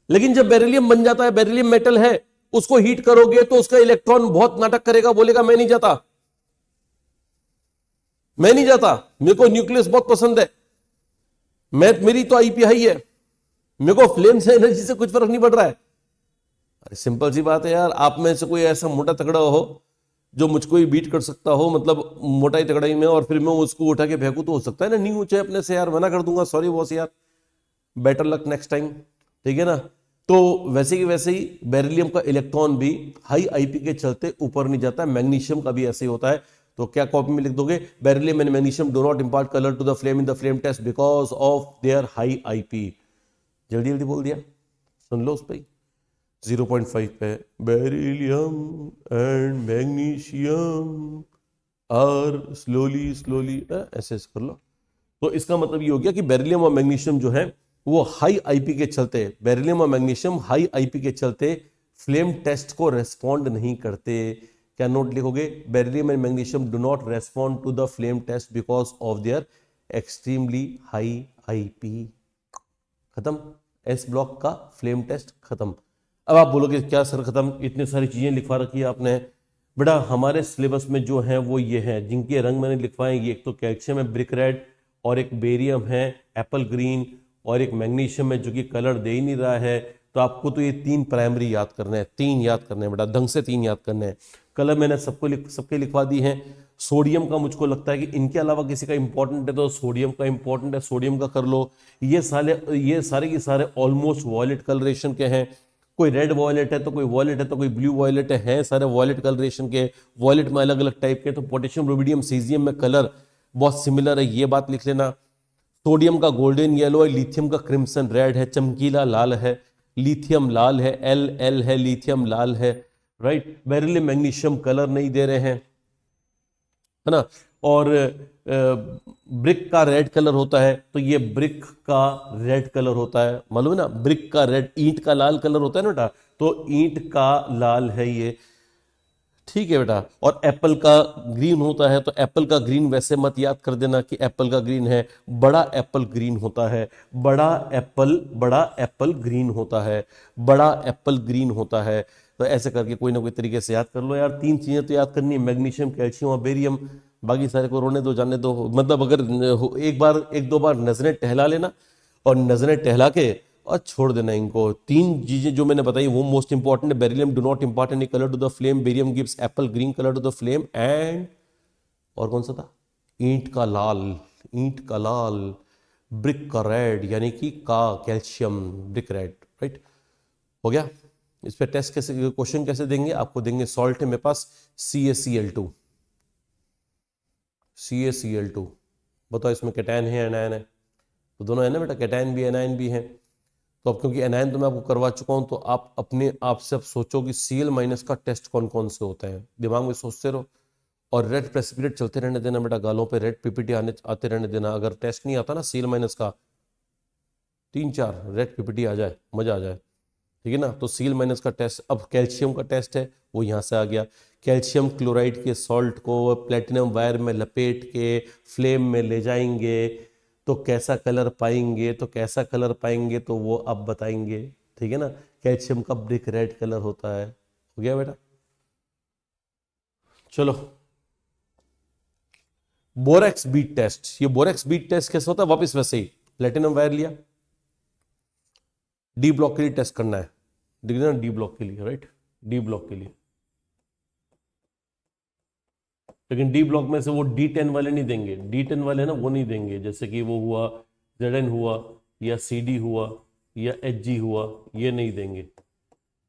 [SPEAKER 1] लेकिन जब बेरिलियम बन जाता है, बेरिलियम मेटल है, उसको हीट करोगे तो उसका इलेक्ट्रॉन बहुत नाटक करेगा, बोलेगा मैं नहीं जाता, मैं नहीं जाता, मेरे को न्यूक्लियस बहुत पसंद है, मेरी तो आईपी हाई है, मेरे को फ्लेम से एनर्जी से कुछ फर्क नहीं पड़ रहा है। अरे सिंपल सी बात है यार, आप में से कोई ऐसा मोटा तगड़ा हो जो मुझको ही बीट कर सकता हो, मतलब मोटाई तगड़ाई में, और फिर मैं उसको उठा के फेंकू तो हो सकता है ना, नहीं ऊंचे अपने से यार, मना कर दूंगा सॉरी बॉस यार, बेटर लक नेक्स्ट टाइम, ठीक है ना। तो वैसे ही बेरिलियम का इलेक्ट्रॉन भी हाई आईपी के चलते ऊपर नहीं जाता है। मैग्नीशियम का भी ऐसे ही होता है। तो क्या कॉपी में लिख दोगे, beryllium and magnesium do not impart colour to the flame in the flame test because of their high IP. जल्दी जल्दी बोल दिया, सुन लो उस पर 0.5 पे, beryllium and magnesium are slowly slowly, ऐसे कर लो। तो इसका मतलब ये हो गया कि बेरिलियम और मैग्नीशियम जो है वो हाई आईपी के चलते, बेरिलियम और मैग्नीशियम हाई आईपी के चलते फ्लेम टेस्ट को रेस्पॉन्ड नहीं करते। क्या नोट लिखोगे, beryllium and magnesium do not respond to the flame test because of their extremely high IP. खत्म, एस ब्लॉक का फ्लेम टेस्ट खत्म। अब आप बोलोगे क्या सर खत्म, इतनी सारी चीजें लिखवा रखी है आपने। बेटा हमारे सिलेबस में जो है वो ये है, जिनके रंग मैंने लिखवाए, ये एक तो कैल्शियम है ब्रिक रेड, और एक बेरियम है एप्पल ग्रीन, और एक मैग्नीशियम है जो कि कलर दे ही नहीं रहा है। तो आपको तो ये 3 प्राइमरी याद करने हैं, 3 याद करने हैं बेटा, ढंग से 3 याद करने हैं। कलर मैंने सबके लिखवा दी हैं। सोडियम का मुझको लगता है कि इनके अलावा किसी का इंपॉर्टेंट है तो सोडियम का इंपॉर्टेंट है, सोडियम का कर लो। ये सारे के सारे ऑलमोस्ट वॉयलेट कलरेशन के हैं, कोई रेड वॉयलेट है तो कोई वॉयलेट है तो कोई ब्लू वॉयलेट है, सारे वॉयलेट कलरेशन के। वॉयलेट में अलग अलग टाइप के, तो पोटेशियम, रुबिडियम, सीजियम में कलर बहुत सिमिलर है, ये बात लिख लेना। सोडियम का गोल्डन येलो है, लिथियम का क्रिम्सन रेड है, चमकीला लाल है, लिथियम लाल है, एल है, लिथियम लाल है, राइट। बेरिलियम मैग्नीशियम कलर नहीं दे रहे हैं, है ना। और ब्रिक का रेड कलर होता है, तो ये ब्रिक का रेड कलर होता है, मालूम है ना, ब्रिक का रेड। ईंट का लाल कलर होता है ना बेटा, तो ईंट का लाल है ये, ठीक है बेटा। और एप्पल का ग्रीन होता है, तो एप्पल का ग्रीन वैसे मत याद कर देना कि एप्पल का ग्रीन है, बड़ा एप्पल ग्रीन होता है, बड़ा एप्पल ग्रीन होता है, बड़ा एप्पल ग्रीन होता है। तो ऐसे करके कोई ना कोई तरीके से याद कर लो यार। 3 चीजें तो याद करनी है, मैग्नीशियम, कैल्शियम और बेरियम। बाकी सारे को रोने दो, जाने दो। मतलब अगर एक दो बार नजरें टहला लेना, और नजरें टहला के और छोड़ देना इनको। 3 चीजें जो मैंने बताई वो मोस्ट इंपॉर्टेंट है। Beryllium do not impart any colour to the flame, barium gives apple green colour to the flame, and और कौन सा था, ईंट का लाल, ब्रिक का रेड, यानी कि का कैल्शियम, ब्रिक रेड, राइट। हो गया। इस पे टेस्ट कैसे, क्वेश्चन कैसे देंगे आपको, देंगे सॉल्ट है मेरे पास CaCl2, बताओ इसमें कैटायन है एनायन है, तो दोनों है ना बेटा, कैटायन भी एनायन भी है। तो अब क्योंकि एनायन तो मैं आपको करवा चुका हूं, तो आप अपने आप से अब सोचो कि Cl- का टेस्ट कौन कौन से होते हैं, दिमाग में सोचते रहो। और रेड प्रेसिपिटेट चलते रहने देना बेटा, गालों पे रेड पीपीटी आते रहने देना। अगर टेस्ट नहीं आता ना Cl- का, 3-4 रेड पीपीटी आ जाए, मजा आ जाए, ठीक है ना। तो Cl- का टेस्ट, अब कैल्शियम का टेस्ट है वो यहाँ से आ गया। कैल्शियम क्लोराइड के सॉल्ट को प्लेटिनम वायर में लपेट के फ्लेम में ले जाएंगे, तो कैसा कलर पाएंगे, तो वो अब बताएंगे, ठीक है ना। कैल्शियम का ब्रिक रेड कलर होता है। हो गया बेटा। चलो, बोरेक्स बीट टेस्ट। ये बोरेक्स बीट टेस्ट कैसे होता है, वापस वैसे ही प्लेटिनम वायर लिया, डी ब्लॉक के लिए टेस्ट करना है, दिख रहा है ना, डी ब्लॉक के लिए, राइट, डी ब्लॉक के लिए। लेकिन डी ब्लॉक में से वो D10 वाले नहीं देंगे, D10 वाले ना वो नहीं देंगे, जैसे कि वो हुआ ZN हुआ या CD हुआ या HG हुआ, ये नहीं देंगे,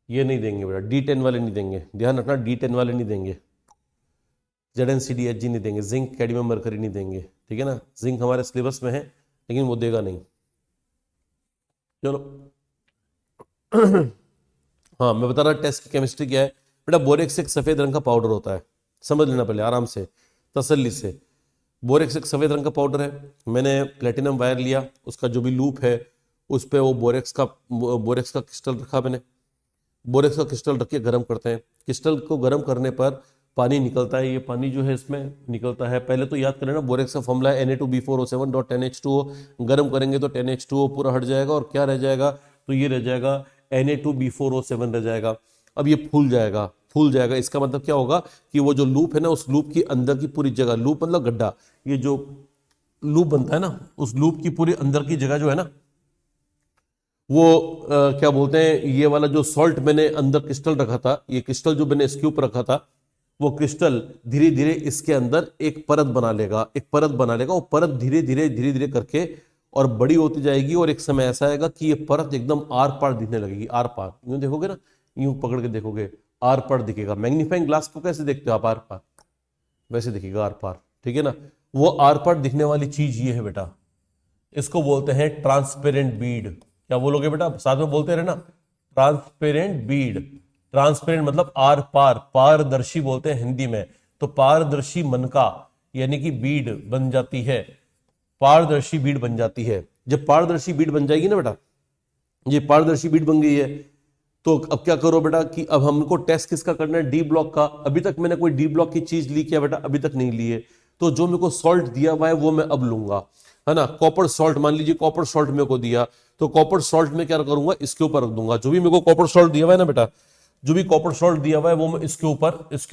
[SPEAKER 1] ये नहीं देंगे बेटा, D10 वाले नहीं देंगे, ध्यान रखना, D10 वाले नहीं देंगे, ZN CD HG नहीं देंगे, जिंक कैडमियम मरकरी नहीं देंगे, ठीक है ना। जिंक हमारे सिलेबस में है लेकिन वो देगा नहीं। चलो हाँ, मैं बता रहा टेस्ट की केमिस्ट्री क्या है बेटा। बोरेक्स एक सफेद रंग का पाउडर होता है, समझ लेना पहले आराम से, तसल्ली से। बोरेक्स एक सफेद रंग का पाउडर है। मैंने प्लेटिनम वायर लिया, उसका जो भी लूप है उस पे वो बोरेक्स का क्रिस्टल रखा मैंने। बोरेक्स का क्रिस्टल रख के गर्म करते हैं। क्रिस्टल को गर्म करने पर पानी निकलता है, ये पानी जो है इसमें निकलता है। पहले तो याद करें ना, बोरेक्स का फॉर्मूला है Na2B4O7.10H2O। गर्म करेंगे तो 10H2O पूरा हट जाएगा और क्या रह जाएगा, तो ये रह जाएगा Na2B4O7 रह जाएगा। अब ये फूल जाएगा। इसका मतलब क्या होगा कि वो जो लूप है ना, उस लूप की अंदर की पूरी जगह, लूप मतलब गड्ढा, ये जो लूप बनता है ना, उस लूप की पूरी अंदर की जगह जो है ना, वो क्या बोलते हैं, ये वाला जो सॉल्ट मैंने अंदर क्रिस्टल रखा था, ये क्रिस्टल जो मैंने इसके ऊपर रखा था, वो क्रिस्टल धीरे धीरे इसके अंदर एक परत बना लेगा। वो परत धीरे धीरे करके और बड़ी होती जाएगी, और एक समय ऐसा आएगा कि ये परत एकदम आर पार दिखने लगेगी। आर पार यूं देखोगे ना, यूं पकड़ के देखोगे, आर पार दिखेगा। मैग्नीफाइंग ग्लास को कैसे देखते हो आप, आर पार, वैसे दिखेगा आर पार, ठीक है ना। वो आर पार दिखने वाली चीज ये है बेटा, इसको बोलते हैं ट्रांसपेरेंट बीड। क्या बोलोगे बेटा, साथ में बोलते रहना, ट्रांसपेरेंट बीड। ट्रांसपेरेंट मतलब आर पार, पारदर्शी बोलते हैं हिंदी में। तो पारदर्शी मनका यानी कि बीड बन जाती है, पारदर्शी बीड बन जाती है। जब पारदर्शी बीड बन जाएगी ना बेटा, ये पारदर्शी बीड बन गई है, तो अब क्या करो बेटा कि अब हमको टेस्ट किसका करना है, डी ब्लॉक का। अभी तक मैंने कोई डी ब्लॉक की चीज ली क्या बेटा, अभी तक नहीं ली है। तो जो मेरे को सॉल्ट दिया हुआ है वो मैं अब लूंगा, है ना। कॉपर सॉल्ट, मान लीजिए कॉपर सॉल्ट मेरे को दिया, तो कॉपर सॉल्ट में क्या करूंगा, इसके ऊपर रख दूंगा। जो भी मेरे को कॉपर सॉल्ट दिया हुआ है ना बेटा, जो भी कॉपर सॉल्ट दिया हुआ है वो मैं इसके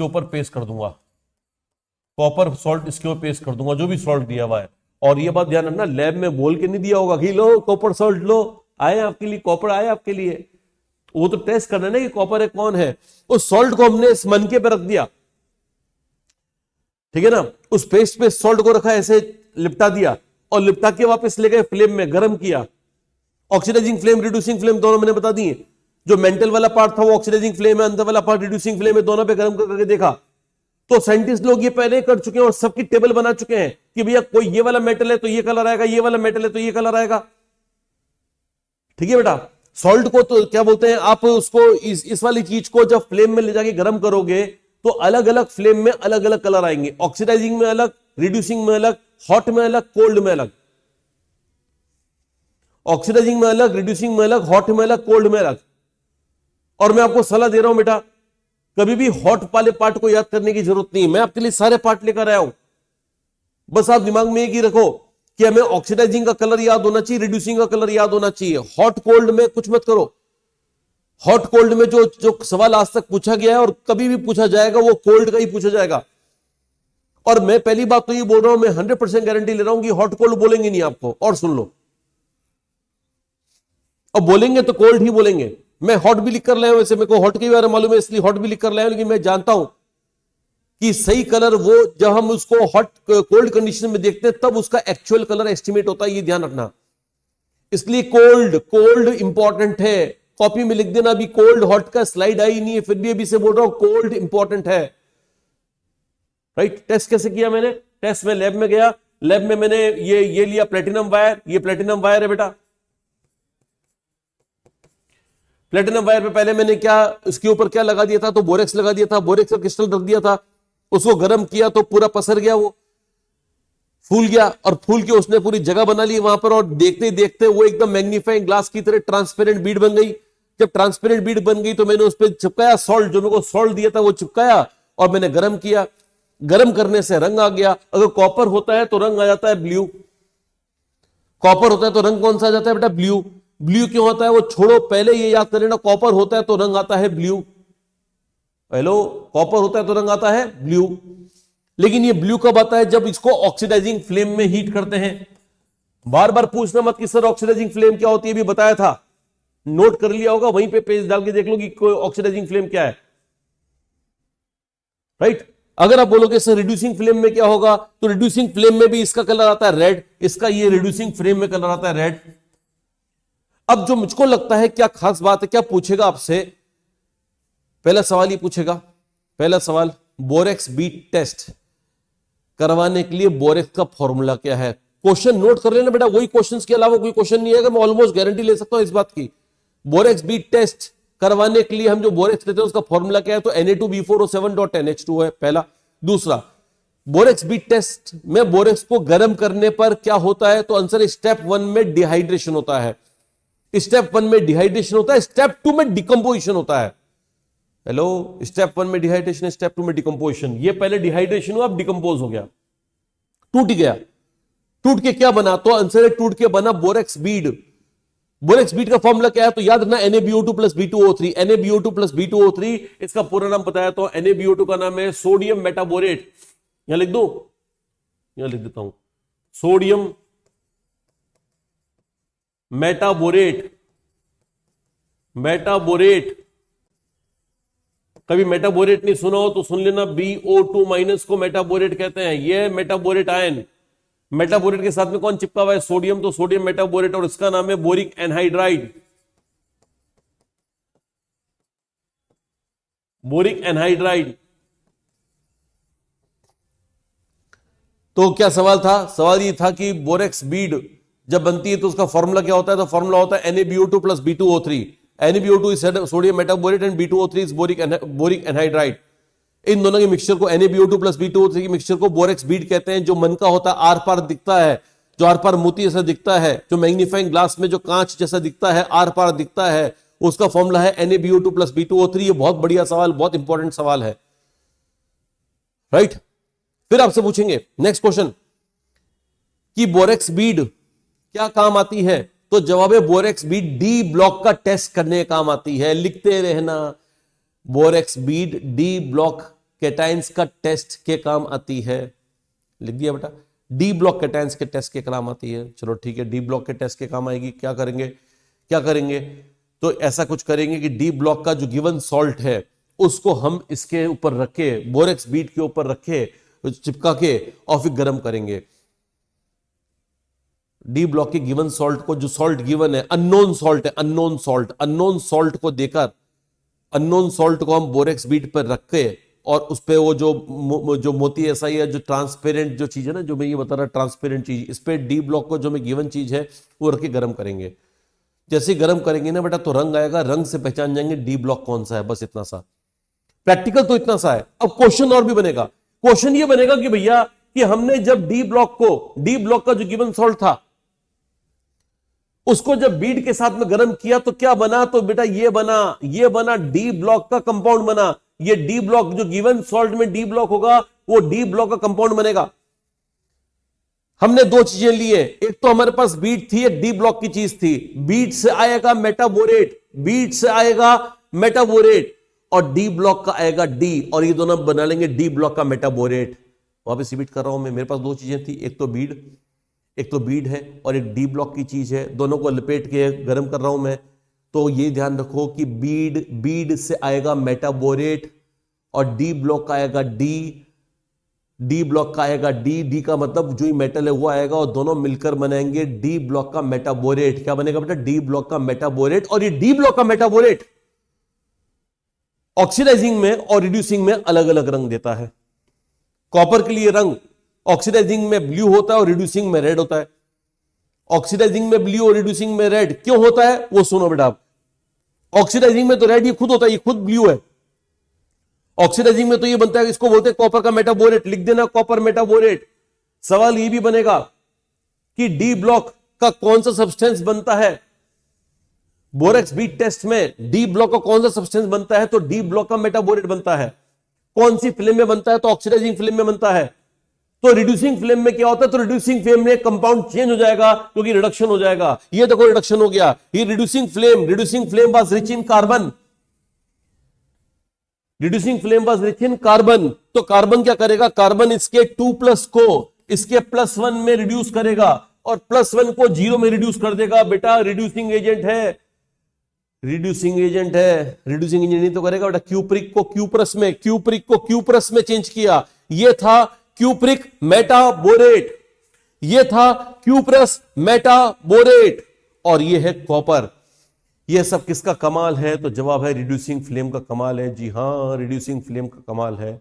[SPEAKER 1] ऊपर पेस्ट कर दूंगा। कॉपर सॉल्ट इसके ऊपर पेस्ट कर दूंगा, जो भी सॉल्ट दिया हुआ है। और ये बात ध्यान रखना, लैब में बोल के नहीं दिया होगा कि लो कॉपर सॉल्ट लो, आए आपके लिए, कॉपर आए आपके लिए। वो तो टेस्ट करना है ना कि कॉपर है कौन है। उस सॉल्ट को हमने इस मनके पे रख दिया, ठीक है ना। उस पेस्ट पे सॉल्ट को रखा, ऐसे लिपटा दिया और लिपटा के वापस ले गए फ्लेम में, गर्म किया। ऑक्सीडाइजिंग फ्लेम, रिड्यूसिंग फ्लेम दोनों मैंने बता दिए। जो मेंटल वाला पार्ट था वो ऑक्सीडाइजिंग फ्लेम है, अंदर वाला पार्ट रिड्यूसिंग फ्लेम है, दोनों पे गर्म करके देखा। तो साइंटिस्ट लोग ये पहले कर चुके हैं और सबकी टेबल बना चुके हैं कि भैया कोई ये वाला मेटल है तो ये कलर आएगा, ये वाला मेटल है तो ये कलर आएगा, ठीक है बेटा। सॉल्ट को तो क्या बोलते हैं, आप उसको इस वाली चीज को जब फ्लेम में ले जाके गर्म करोगे तो अलग अलग फ्लेम में अलग अलग कलर आएंगे। ऑक्सीडाइजिंग में अलग, रिड्यूसिंग में अलग, हॉट में अलग, कोल्ड में अलग। ऑक्सीडाइजिंग में अलग, रिड्यूसिंग में अलग, हॉट में अलग, कोल्ड में अलग। और मैं आपको सलाह दे रहा हूं बेटा, कभी भी हॉट वाले पार्ट को याद करने की जरूरत नहीं, मैं आपके लिए सारे पार्ट लेकर आया हूं। बस आप दिमाग में एक ही रखो कि हमें ऑक्सीडाइजिंग का कलर याद होना चाहिए, रिड्यूसिंग का कलर याद होना चाहिए। हॉट कोल्ड में कुछ मत करो। हॉट कोल्ड में जो सवाल आज तक पूछा गया है और कभी भी पूछा जाएगा वो कोल्ड का ही पूछा जाएगा। और मैं पहली बात तो ये बोल रहा हूं, मैं 100% गारंटी ले रहा हूं कि हॉट कोल्ड बोलेंगे नहीं आपको। और सुन लो, अब बोलेंगे तो कोल्ड ही बोलेंगे। मैं हॉट भी लिख कर लाया हूं, वैसे मेरे को हॉट के बारे में मालूम है इसलिए हॉट भी लिख कर लाया हूं, लेकिन मैं जानता हूं कि सही कलर वो जब हम उसको हॉट कोल्ड कंडीशन में देखते हैं तब उसका एक्चुअल कलर एस्टिमेट होता है, ये ध्यान रखना। इसलिए कोल्ड इंपॉर्टेंट है। कॉपी में लिख देना, अभी कोल्ड हॉट का स्लाइड आई नहीं है, फिर भी अभी से बोल रहा हूं कोल्ड इंपॉर्टेंट है, राइट। टेस्ट कैसे किया मैंने, टेस्ट में लैब में गया, लैब में मैंने ये लिया प्लेटिनम वायर, ये प्लेटिनम वायर है बेटा। प्लेटिनम वायर पे पहले मैंने क्या, इसके ऊपर क्या लगा दिया था, तो बोरेक्स लगा दिया था, बोरेक्स का क्रिस्टल रख दिया था। उसको गर्म किया तो पूरा पसर गया, वो फूल गया, और फूल के उसने पूरी जगह बना ली वहां पर। और देखते देखते वो एकदम मैग्नीफाइंग ग्लास की तरह ट्रांसपेरेंट बीड बन गई। जब ट्रांसपेरेंट बीड बन गई तो मैंने उस पर चिपकाया सॉल्ट, जो मेरे को सॉल्ट दिया था वो चिपकाया और मैंने गर्म किया। गर्म करने से रंग आ गया। अगर कॉपर होता है तो रंग आ जाता है ब्लू। कॉपर होता है तो रंग कौन सा आ जाता है बेटा, ब्लू। ब्लू क्यों होता है वो छोड़ो, पहले ये याद करें ना, कॉपर होता है तो रंग आता है ब्लू। हेलो, कॉपर होता है तो रंग आता है ब्लू। लेकिन ये ब्लू कब आता है, जब इसको ऑक्सीडाइजिंग फ्लेम में हीट करते हैं। बार बार पूछना मत कि सर ऑक्सीडाइजिंग फ्लेम क्या होती है, भी बताया था। नोट कर लिया होगा, वहीं पे पेज डाल के देख लो कि कोई ऑक्सीडाइजिंग फ्लेम क्या है, राइट। अगर आप बोलोगे सर रिड्यूसिंग फ्लेम में क्या होगा, तो रिड्यूसिंग फ्लेम में भी इसका कलर आता है रेड, इसका ये रिड्यूसिंग फ्लेम में कलर आता है रेड। अब जो मुझको लगता है क्या खास बात है, क्या पूछेगा आपसे, पहला सवाल ये पूछेगा, पहला सवाल बोरेक्स बीट टेस्ट करवाने के लिए बोरेक्स का फॉर्मूला क्या है। क्वेश्चन नोट कर लेना बेटा, वही क्वेश्चंस के अलावा कोई क्वेश्चन नहीं है, मैं ऑलमोस्ट गारंटी ले सकता हूं इस बात की। बोरेक्स बीट टेस्ट करवाने के लिए हम जो बोरेक्स लेते हैं उसका फॉर्मूला क्या है, तो Na2B4O7.NH2 है पहला। दूसरा, बोरेक्स बीट टेस्ट में बोरेक्स को गर्म करने पर क्या होता है, तो आंसर स्टेप 1 में डिहाइड्रेशन होता है, स्टेप 1 में डिहाइड्रेशन होता है, स्टेप 2 में डिकम्पोजिशन होता है। हेलो, स्टेप 1 में डिहाइड्रेशन, स्टेप 2 में डिकम्पोजिशन। ये पहले डिहाइड्रेशन हुआ, अब डिकम्पोज हो गया, टूट गया। टूट के क्या बना, तो आंसर है टूट के बना बोरेक्स बीड। बोरेक्स बीट का फॉर्मूला क्या है, तो याद रखना NaBO2 plus B2O3, NaBO2 plus B2O3, इसका पूरा नाम बताया तो NaBO2 का नाम है सोडियम मेटाबोरेट। यहां लिख दो, यहां लिख देता हूं, सोडियम मेटाबोरेट। मेटाबोरेट, कभी मेटाबोरेट नहीं सुना हो तो सुन लेना, BO2 माइनस को मेटाबोरेट कहते हैं। यह मेटाबोरेट आयन, मेटाबोरेट के साथ में कौन चिपका हुआ है, सोडियम, तो सोडियम मेटाबोरेट, और इसका नाम है बोरिक एनहाइड्राइड। Boric anhydride. तो क्या सवाल था, सवाल ये था कि बोरेक्स बीड जब बनती है तो उसका फॉर्मूला क्या होता है, तो फॉर्मूला होता है NaBO2 plus B2O3। NaBO2 is sodium metaborate and B2O3 is boric anhydride. इन दोनों के मिक्सचर को NaBO2 प्लस B2O3 के मिक्सचर को बोरेक्स बीड कहते हैं। जो मन का होता है, आर पार दिखता है, जो आर पार मोती जैसा दिखता है, जो मैग्नीफाइंग ग्लास में जो कांच जैसा दिखता है, आर पार दिखता है, उसका फॉर्मूला है NaBO2 प्लस B2O3। ये बहुत बढ़िया सवाल, बहुत इंपॉर्टेंट सवाल है, राइट। फिर आपसे पूछेंगे नेक्स्ट क्वेश्चन कि बोरेक्स बीड क्या काम आती है, तो जवाब है बोरेक्स बीड डी ब्लॉक का टेस्ट करने का काम आती है। लिखते रहना, borax bead D block cations का टेस्ट के काम आती है। लिख दिया बेटा, डी ब्लॉक कैटाइंस के टेस्ट के काम आती है। चलो ठीक है, डी ब्लॉक के टेस्ट के काम आएगी। क्या करेंगे, क्या करेंगे, तो ऐसा कुछ करेंगे कि डी ब्लॉक का जो गिवन सॉल्ट है उसको हम इसके ऊपर रखे, बोरेक्स बीड के ऊपर रखे, चिपका के, और फिर गर्म करेंगे। डी ब्लॉक के गिवन सॉल्ट को, जो सॉल्ट गिवन है, अननोन सॉल्ट है, अननोन सॉल्ट, अननोन सॉल्ट को देकर, अननोन सॉल्ट को हम बोरेक्स बीड पर रख के, और उस पे वो जो मोती ऐसा ही है, जो ट्रांसपेरेंट जो चीज है ना, जो मैं ये बता रहा ट्रांसपेरेंट चीज, इस पे डी ब्लॉक को जो मैं गिवन चीज है वो रख के गर्म करेंगे। जैसे गर्म करेंगे ना बेटा, तो रंग आएगा, रंग से पहचान जाएंगे डी ब्लॉक कौन सा है। बस इतना सा प्रैक्टिकल तो इतना सा है। अब क्वेश्चन और भी बनेगा। क्वेश्चन ये बनेगा कि भैया कि हमने जब डी ब्लॉक का जो गिवन सॉल्ट था उसको जब बीड के साथ में गर्म किया तो क्या बना, तो बेटा ये बना डी ब्लॉक का कंपाउंड बना। ये डी ब्लॉक जो गिवन सॉल्ट में डी ब्लॉक होगा वो डी ब्लॉक का कंपाउंड बनेगा। हमने दो चीजें ली है, एक तो हमारे पास बीड थी, एक डी ब्लॉक की चीज थी। बीड से आएगा मेटाबोरेट, बीड से आएगा मेटाबोरेट, और डी ब्लॉक का आएगा डी, और ये दोनों बना लेंगे डी ब्लॉक का मेटाबोरेट। वापस रिपीट कर रहा हूं मैं, मेरे पास दो चीजें थी, एक तो बीड है और एक डी ब्लॉक की चीज है, दोनों को लपेट के गर्म कर रहा हूं मैं। तो ये ध्यान रखो कि बीड से आएगा मेटाबोरेट, और डी ब्लॉक का आएगा डी ब्लॉक का आएगा डी का मतलब जो ही मेटल है वो आएगा, और दोनों मिलकर बनाएंगे डी ब्लॉक का मेटाबोरेट। क्या बनेगा बेटा, डी ब्लॉक का मेटाबोरेट। और ये डी ब्लॉक का मेटाबोरेट ऑक्सीडाइजिंग में और रिड्यूसिंग में अलग अलग रंग देता है। कॉपर के लिए रंग ऑक्सीडाइजिंग में ब्लू होता है और रिड्यूसिंग में रेड होता है। ऑक्सीडाइजिंग में ब्लू और रिड्यूसिंग में रेड क्यों होता है वो सुनो बेटा आप। ऑक्सीडाइजिंग में तो रेड ये खुद होता है, ये खुद ब्लू है। ऑक्सीडाइजिंग में तो ये बनता है, इसको बोलते हैं कॉपर का मेटाबोरेट। लिख देना कॉपर मेटाबोरेट। सवाल ये भी बनेगा कि डी ब्लॉक का कौन सा सब्सटेंस बनता है। बोरेक्स बीट टेस्ट में डी ब्लॉक का कौन सा सब्सटेंस बनता है, तो डी ब्लॉक का मेटाबोरेट बनता है। कौन सी फ्लेम में बनता है, तो ऑक्सीडाइजिंग फ्लेम में बनता है। तो रिड्यूसिंग फ्लेम में क्या होता है, तो रिड्यूसिंग फ्लेम में कंपाउंड चेंज हो जाएगा क्योंकि रिडक्शन हो जाएगा। ये देखो रिडक्शन हो गया। ये reducing flame was rich in carbon. Reducing flame was rich in carbon. तो कार्बन क्या करेगा, कार्बन इसके 2+ को इसके +1 में रिड्यूस करेगा और +1 को 0 में रिड्यूस कर देगा। बेटा रिड्यूसिंग एजेंट है। रिड्यूसिंग एजेंट है, रिड्यूसिंग एजेंट नहीं तो करेगा बेटा। क्यूप्रिक को क्यूप्रस में चेंज किया, ये था क्यूप्रिक मेटाबोरेट, ये था क्यूप्रस मेटाबोरेट, और ये है कॉपर। ये सब किसका कमाल है? तो जवाब है रिड्यूसिंग फ्लेम का कमाल है। जी हां, रिड्यूसिंग फ्लेम का कमाल है।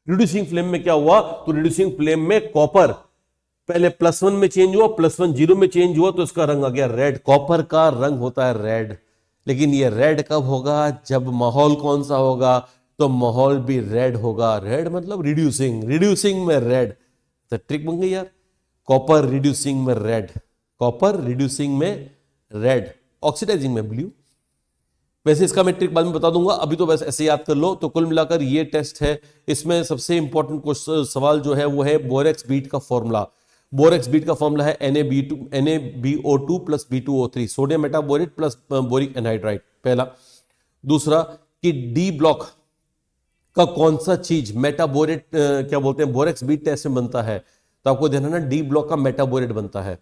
[SPEAKER 1] रिड्यूसिंग फ्लेम में क्या हुआ? तो रिड्यूसिंग फ्लेम में कॉपर पहले +1 में चेंज हुआ, +1 0 में चेंज हुआ, तो इसका रंग आ गया रेड। कॉपर का रंग होता है रेड, लेकिन ये रेड कब होगा? जब माहौल कौन सा होगा? तो माहौल भी रेड होगा। रेड मतलब रिड्यूसिंग, रिड्यूसिंग में रेड। तो ट्रिक बन गई यार, कॉपर रिड्यूसिंग में रेड, कॉपर रिड्यूसिंग में रेड, ऑक्सीडाइजिंग में ब्लू। वैसे इसका मैं ट्रिक बाद में बता दूंगा, अभी तो बस ऐसे याद कर लो। तो कुल मिलाकर ये टेस्ट है, इसमें सबसे इंपॉर्टेंट क्वेश्चन सवाल जो है वो है बोरेक्स बीट का फॉर्मूला। बोरेक्स बीट का फॉर्मूला है NaBO2 plus B2O3, sodium metaborate plus boric anhydride, पहला। दूसरा कि डी ब्लॉक का कौन सा चीज मेटाबोरेट क्या बोलते हैं बोरेक्स बीट टेस्ट में बनता है? तो आपको ध्यान रखना डी ब्लॉक का मेटाबोरेट बनता है।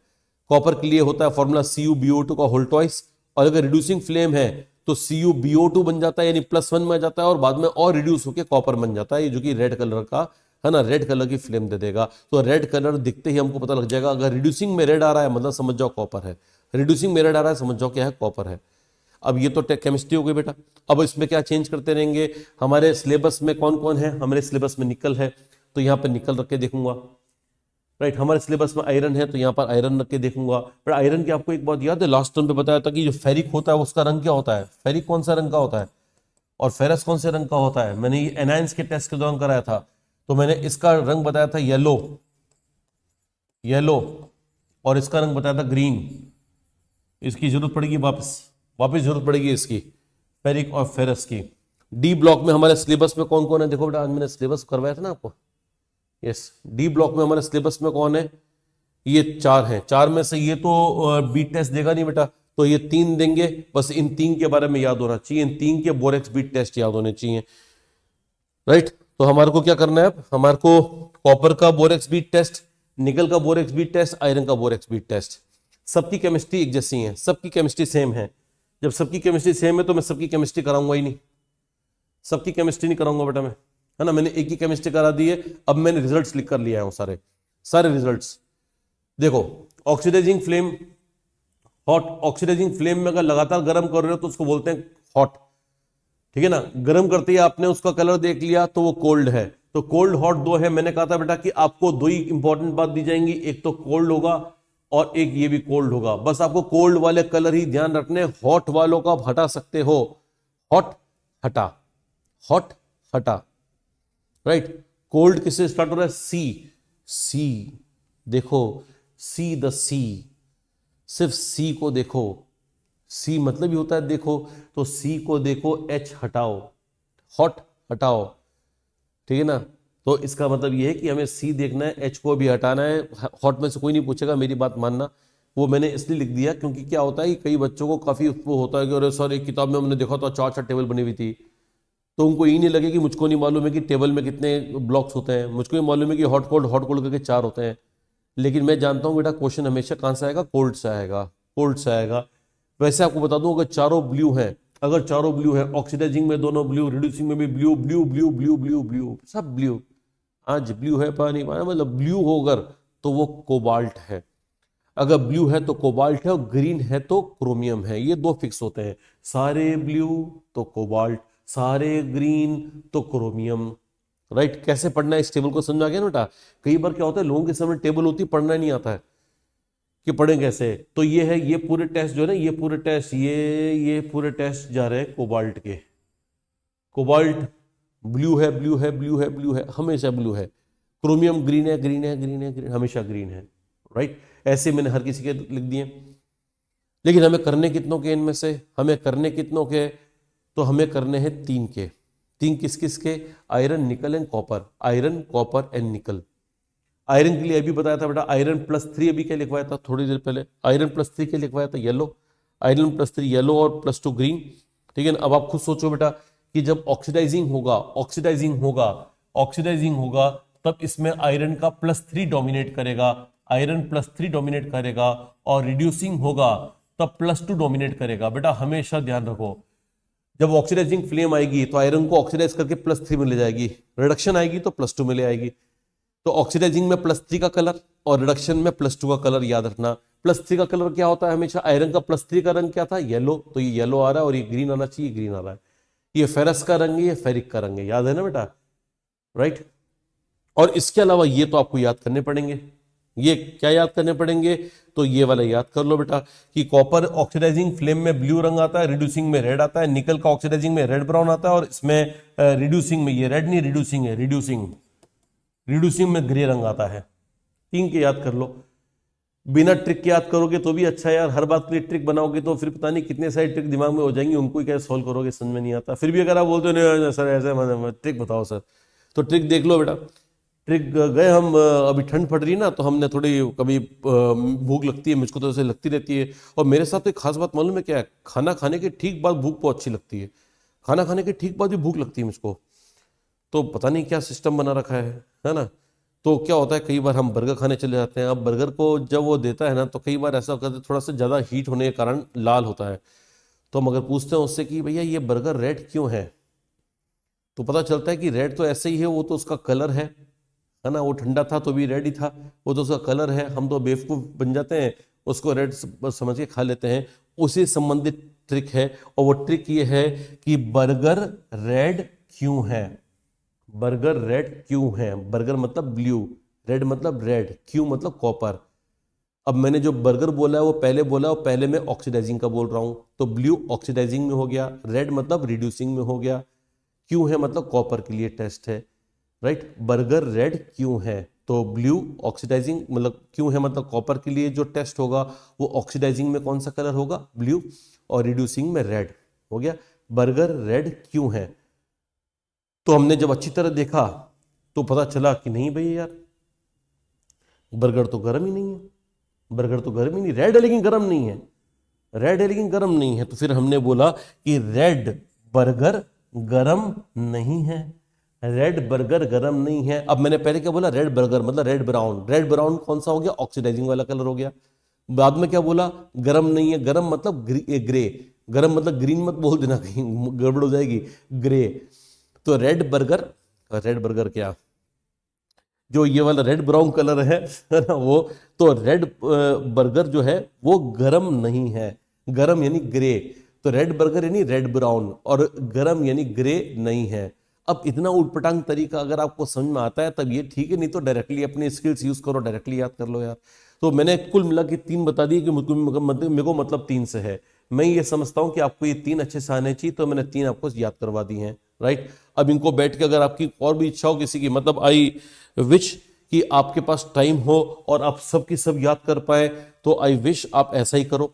[SPEAKER 1] कॉपर के लिए होता है फॉर्मूला CuBO2 का होल ट्वाइस, और अगर रिड्यूसिंग फ्लेम है तो CuBO2 बन जाता है, यानी +1 में जाता है, और बाद में और रिड्यूस होकर कॉपर बन जाता है, ये जो कि रेड कलर का है ना, रेड कलर की फ्लेम दे देगा। तो रेड कलर दिखते ही हमको पता लग जाएगा, अगर रिड्यूसिंग में रेड आ रहा है मतलब समझ जाओ कॉपर है, रिड्यूसिंग में रेड आ रहा है समझ जाओ क्या है, कॉपर है। अब ये तो केमिस्ट्री हो गई बेटा। अब इसमें क्या चेंज करते रहेंगे? हमारे सिलेबस में कौन कौन है? हमारे सिलेबस में निकल है, तो यहाँ पर निकल रख के देखूंगा, राइट। हमारे सिलेबस में आयरन है, तो यहाँ पर आयरन रख के देखूंगा। पर आयरन की आपको एक बात याद है, लास्ट टर्म पे बताया था कि जो फेरिक होता है उसका रंग क्या होता है? फेरिक कौन सा रंग का होता है और फेरस कौन से रंग का होता है? मैंने ये एनायंस के टेस्ट के दौरान कराया था, तो मैंने इसका रंग बताया था येलो, और इसका रंग बताया था ग्रीन। इसकी जरूरत पड़ेगी वापस जरूरत पड़ेगी इसकी, फेरिक और फेरस की। डी ब्लॉक में हमारे सिलेबस में कौन कौन है? देखो बेटा, आज मैंने सिलेबस करवाया था ना आपको, यस। डी ब्लॉक में हमारे सिलेबस में कौन है? ये 4 हैं। 4 में से ये तो बीट टेस्ट देगा नहीं बेटा, तो ये 3 देंगे। बस इन 3 के बारे में याद होना चाहिए, इन 3 के बोरेक्स बीट टेस्ट याद होने चाहिए, राइट। तो हमारे को क्या करना है? अब हमारे को कॉपर का बोरेक्स बीट टेस्ट, निकल का बोरेक्स बीट टेस्ट, आयरन का बोरेक्स बीट टेस्ट। सबकी केमिस्ट्री एक जैसी है, सबकी केमिस्ट्री सेम है। जब सबकी केमिस्ट्री सेम है तो मैं सबकी केमिस्ट्री कराऊंगा ही नहीं, सबकी केमिस्ट्री नहीं कराऊंगा बेटा मैं, है ना। मैंने एक ही केमिस्ट्री करा दी है, अब मैंने रिजल्ट्स लिख कर लिया हूं, सारे रिजल्ट्स। देखो, oxidising flame hot, oxidising flame में अगर लगातार गर्म कर रहे हो तो उसको बोलते हैं हॉट, ठीक है ना। गर्म करते ही आपने उसका कलर देख लिया तो वो कोल्ड है। तो कोल्ड हॉट 2 है। मैंने कहा था बेटा कि आपको 2 ही इंपॉर्टेंट बात दी जाएंगी, एक तो कोल्ड होगा और एक ये भी कोल्ड होगा। बस आपको कोल्ड वाले कलर ही ध्यान रखने, हॉट वालों को आप हटा सकते हो। हॉट हटा, हॉट हटा, राइट। कोल्ड किससे स्टार्ट हो रहा है? सी, देखो सी, द सी, सिर्फ सी को देखो, सी मतलब ही होता है देखो, तो सी को देखो, एच हटाओ, हॉट हटाओ, ठीक है ना। तो इसका मतलब ये है कि हमें सी देखना है, एच को भी हटाना है। हॉट में से कोई नहीं पूछेगा, मेरी बात मानना। वो मैंने इसलिए लिख दिया क्योंकि क्या होता है कि कई बच्चों को काफी वो होता है कि अरे सर एक किताब में हमने देखा तो 4 टेबल बनी हुई थी, तो उनको ये नहीं लगे कि मुझको नहीं मालूम है कि टेबल में कितने ब्लॉक्स होते हैं, मुझको ये मालूम है कि हॉट कोल्ड करके 4 होते हैं। लेकिन मैं जानता हूँ बेटा क्वेश्चन हमेशा कहाँ से आएगा? कोल्ड से आएगा, कोल्ड से आएगा। वैसे आपको बता दूं, अगर चारों ब्लू हैं, अगर चारों ब्लू है, ऑक्सीडाइजिंग में दोनों ब्लू, रिड्यूसिंग में भी blue, blue blue blue blue blue, सब ब्लू। आज ब्लू है पानी मतलब ब्लू हो अगर तो वो कोबाल्ट है, अगर ब्लू है तो कोबाल्ट है, और ग्रीन है तो क्रोमियम है। ये 2 फिक्स होते हैं, सारे ब्लू तो कोबाल्ट, सारे ग्रीन तो क्रोमियम, राइट। कैसे पढ़ना है इस टेबल को समझ आ गया ना बेटा। कई बार क्या होता है, लोगों के सामने टेबल होती है, पढ़ना नहीं आता है कि पढ़ें कैसे। तो ये है, ये पूरे टेस्ट जो है ना, ये पूरे टेस्ट, ये पूरे टेस्ट जा रहे हैं कोबाल्ट के। कोबाल्ट ब्लू है, ब्लू है, ब्लू है, ब्लू है, हमेशा ब्लू है। क्रोमियम ग्रीन है, ग्रीन है, ग्रीन है, ग्रीन, हमेशा ग्रीन है, राइट। ऐसे मैंने हर किसी के लिख दिए। लेकिन हमें करने कितनों के इनमें से? हमें करने कितनों के? तो हमें करने हैं 3 के। 3 किस किस के? आयरन, निकल and copper, iron, copper and निकल। आयरन के लिए अभी बताया था बेटा, आयरन +3 अभी क्या लिखवाया था थोड़ी देर पहले, आयरन +3 क्या लिखवाया था? येलो, आयरन +3 येलो और +2 ग्रीन, ठीक है ना। अब आप खुद सोचो बेटा कि जब ऑक्सीडाइजिंग होगा तब इसमें आयरन का +3 डोमिनेट करेगा, आयरन +3 डोमिनेट करेगा, और रिड्यूसिंग होगा तब +2 डोमिनेट करेगा। बेटा हमेशा ध्यान रखो, जब ऑक्सीडाइजिंग फ्लेम आएगी तो आयरन को ऑक्सीडाइज करके +3 में ले जाएगी, रिडक्शन आएगी तो +2 में ले आएगी। तो ऑक्सीडाइजिंग में +3 का कलर और रिडक्शन में +2 का कलर याद रखना। +3 का कलर क्या होता है हमेशा, आयरन का +3 का रंग क्या था, येलो, तो ये येलो आ रहा है और ये ग्रीन आना चाहिए, ग्रीन आ रहा है। ये फेरस का रंग है, ये फेरिक का रंग है, याद है ना बेटा, राइट। और इसके अलावा ये तो आपको याद करने पड़ेंगे, ये क्या याद करने पड़ेंगे, तो ये वाला याद कर लो बेटा कि कॉपर ऑक्सीडाइजिंग फ्लेम में ब्लू रंग आता है, रिड्यूसिंग में रेड आता है, निकल का ऑक्सीडाइजिंग में रेड ब्राउन आता है, और इसमें रिड्यूसिंग में, ये रेड नहीं रिड्यूसिंग है, रिड्यूसिंग में ग्रे रंग आता है। 3 के याद कर लो। बिना ट्रिक के याद करोगे तो भी अच्छा है यार, हर बात के लिए ट्रिक बनाओगे तो फिर पता नहीं कितने सारी ट्रिक दिमाग में हो जाएंगी, उनको ही कैसे सॉल्व करोगे समझ में नहीं आता। फिर भी अगर आप बोलते हो नहीं सर ऐसे ट्रिक बताओ सर, तो ट्रिक देख लो बेटा। ट्रिक गए हम, अभी ठंड पड़ रही है ना, तो हमने थोड़ी कभी भूख लगती है, मुझको तो ऐसे लगती रहती है, और मेरे साथ तो एक खास बात मालूम है क्या है, खाना खाने के ठीक बाद भूख बहुत अच्छी लगती है, खाना खाने के ठीक बाद भी भूख लगती है मुझको, तो पता नहीं क्या सिस्टम बना रखा है ना। तो क्या होता है, कई बार हम बर्गर खाने चले जाते हैं, अब बर्गर को जब वो देता है ना, तो कई बार ऐसा होता है थोड़ा सा ज़्यादा हीट होने के कारण लाल होता है, तो हम अगर पूछते हैं उससे कि भैया ये बर्गर रेड क्यों है, तो पता चलता है कि रेड तो ऐसे ही है, वो तो उसका कलर है ना, वो ठंडा था तो भी रेड ही था, वो तो उसका कलर है, हम तो बेवकूफ़ बन जाते हैं, उसको रेड समझ के खा लेते हैं। उसी संबंधित ट्रिक है, और वो ट्रिक ये है कि बर्गर रेड क्यों है, बर्गर रेड क्यों है, बर्गर मतलब ब्लू, रेड मतलब रेड, क्यों मतलब कॉपर। अब मैंने जो बर्गर बोला है वो पहले बोला, और पहले मैं ऑक्सीडाइजिंग का बोल रहा हूं, तो ब्लू ऑक्सीडाइजिंग में हो गया, रेड मतलब रिड्यूसिंग में हो गया, क्यों है मतलब कॉपर के लिए टेस्ट है, राइट। बर्गर रेड क्यों है, तो ब्लू ऑक्सीडाइजिंग मतलब क्यों है मतलब कॉपर के लिए जो टेस्ट होगा वो ऑक्सीडाइजिंग में कौन सा कलर होगा, ब्लू, और रिड्यूसिंग में रेड हो गया। बर्गर रेड क्यों है, तो हमने जब अच्छी तरह देखा तो पता चला कि नहीं भैया यार, बर्गर तो गर्म ही नहीं है, बर्गर तो गर्म ही नहीं, रेड है लेकिन गर्म नहीं है, रेड है लेकिन गर्म नहीं है। तो फिर हमने बोला कि रेड बर्गर गर्म नहीं है, रेड बर्गर गर्म नहीं है। अब मैंने पहले क्या बोला, रेड बर्गर मतलब रेड ब्राउन, रेड ब्राउन कौन सा हो गया, ऑक्सीडाइजिंग वाला कलर हो गया। बाद में क्या बोला, गर्म नहीं है, गर्म मतलब ग्रे, गर्म मतलब ग्रीन मत बोल देना कहीं गड़बड़ हो जाएगी, ग्रे। तो रेड बर्गर क्या, जो ये वाला रेड ब्राउन कलर है ना वो, तो रेड बर्गर जो है वो गरम नहीं है, गरम यानी ग्रे, तो रेड बर्गर यानी रेड ब्राउन, और गरम यानी ग्रे नहीं है। अब इतना उटपटांग तरीका अगर आपको समझ में आता है तब ये ठीक है, नहीं तो डायरेक्टली अपने स्किल्स यूज करो, डायरेक्टली याद कर लो यार। तो मैंने कुल मिला के 3 बता दिए कि मेरे को मतलब 3 से है, मैं ये समझता हूं कि आपको ये 3 अच्छे से आने चाहिए, तो मैंने 3 आपको याद करवा दी हैं, राइट। अब इनको बैठ के अगर आपकी और भी इच्छा हो किसी की, मतलब आई विश कि आपके पास टाइम हो और आप सब की सब याद कर पाए, तो आई विश आप ऐसा ही करो।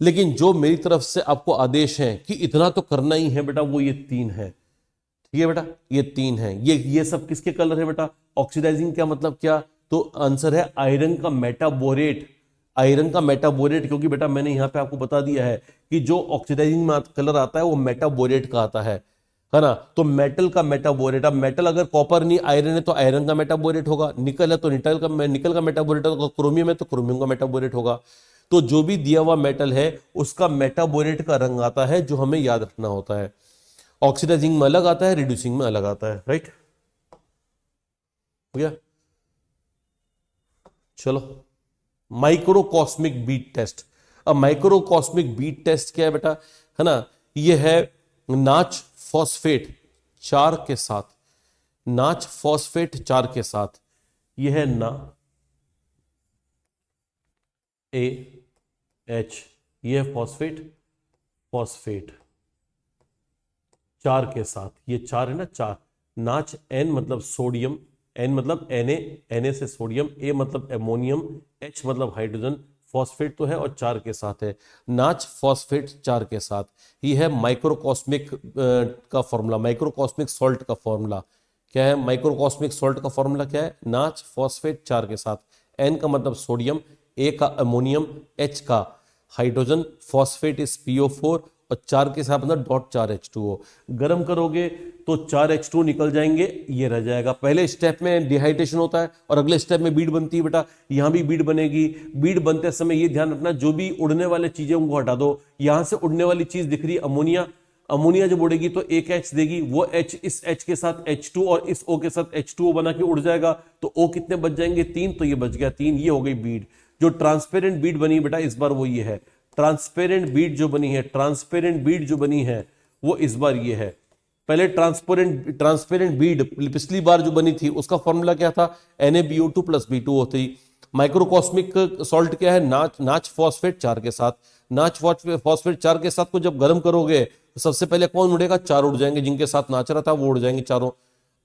[SPEAKER 1] लेकिन जो मेरी तरफ से आपको आदेश है कि इतना तो करना ही है बेटा, वो ये 3 है, ठीक है बेटा, ये 3 है। ये सब किसके कलर है बेटा, ऑक्सीडाइजिंग क्या मतलब क्या, तो आंसर है आयरन का मेटाबोरेट, आयरन का मेटाबोरेट, क्योंकि बेटा मैंने यहां पे आपको बता दिया है कि जो ऑक्सीडाइजिंग में कलर आता है वो मेटाबोरेट का आता है ना। तो मेटल का मेटाबोरेट, अब मेटल अगर कॉपर नहीं आयरन है तो आयरन का मेटाबोरेट होगा, निकल है तो निकल का मेटाबोरेट होगा, क्रोमियम है तो क्रोमियम का मेटाबोरेट होगा। तो जो भी दिया हुआ मेटल है उसका मेटाबोरेट का रंग आता है जो हमें याद रखना होता है, ऑक्सीडाइजिंग में अलग आता है, रिड्यूसिंग में अलग आता है, राइट, हो गया। चलो, माइक्रोकॉस्मिक बीट टेस्ट। अब माइक्रोकॉस्मिक बीट टेस्ट क्या है बेटा, है ना, ये है नाच फॉस्फेट 4 के साथ, नाच फॉस्फेट 4 के साथ, ये है ना ए एच, ये है फॉस्फेट, फॉस्फेट 4 के साथ, ये 4 है ना 4, नाच एन मतलब सोडियम, एन मतलब Na से सोडियम, ए मतलब एमोनियम, एच मतलब हाइड्रोजन, फॉस्फेट तो है और 4 के साथ है, नाच फॉस्फेट 4 के साथ। ये है माइक्रोकॉस्मिक का फॉर्मूला, माइक्रोकॉस्मिक सॉल्ट का फॉर्मूला क्या है, माइक्रोकॉस्मिक सॉल्ट का फॉर्मूला क्या है, नाच फॉस्फेट 4 के साथ, एन का मतलब सोडियम, ए का अमोनियम, एच का हाइड्रोजन, फॉस्फेट इज PO4 और 4 के साथ मतलब डॉट 4H2O। गर्म करोगे तो 4H2O निकल जाएंगे, ये रह जाएगा। पहले स्टेप में डिहाइड्रेशन होता है और अगले स्टेप में बीड बनती है बेटा, यहां भी बीड बनेगी। बीड बनते समय ये ध्यान रखना, जो भी उड़ने वाले चीजें उनको हटा दो। यहां से उड़ने वाली चीज दिख रही है अमोनिया, अमोनिया जब उड़ेगी तो एक H देगी, वो H इस H के साथ H2 और इस O के साथ H2O बना के उड़ जाएगा, तो O कितने बच जाएंगे 3, तो ये बच गया 3, ये हो गई बीड। जो ट्रांसपेरेंट बीड बनी बेटा इस बार वो ये है, ट्रांसपेरेंट बीड जो बनी है, ट्रांसपेरेंट बीड जो बनी है वो इस बार ये है। पहले ट्रांसपेरेंट बीड पिछली बार जो बनी थी उसका फॉर्मूला क्या था, NaBO2 प्लस B2O3। माइक्रोकॉस्मिक सॉल्ट क्या है, नाच फॉस्फेट 4 के साथ। नाच फॉस्फेट 4 के साथ को जब गर्म करोगे तो सबसे पहले कौन उड़ेगा, 4 उड़ जाएंगे, जिनके साथ नाच रहा था वो उड़ जाएंगे चारों।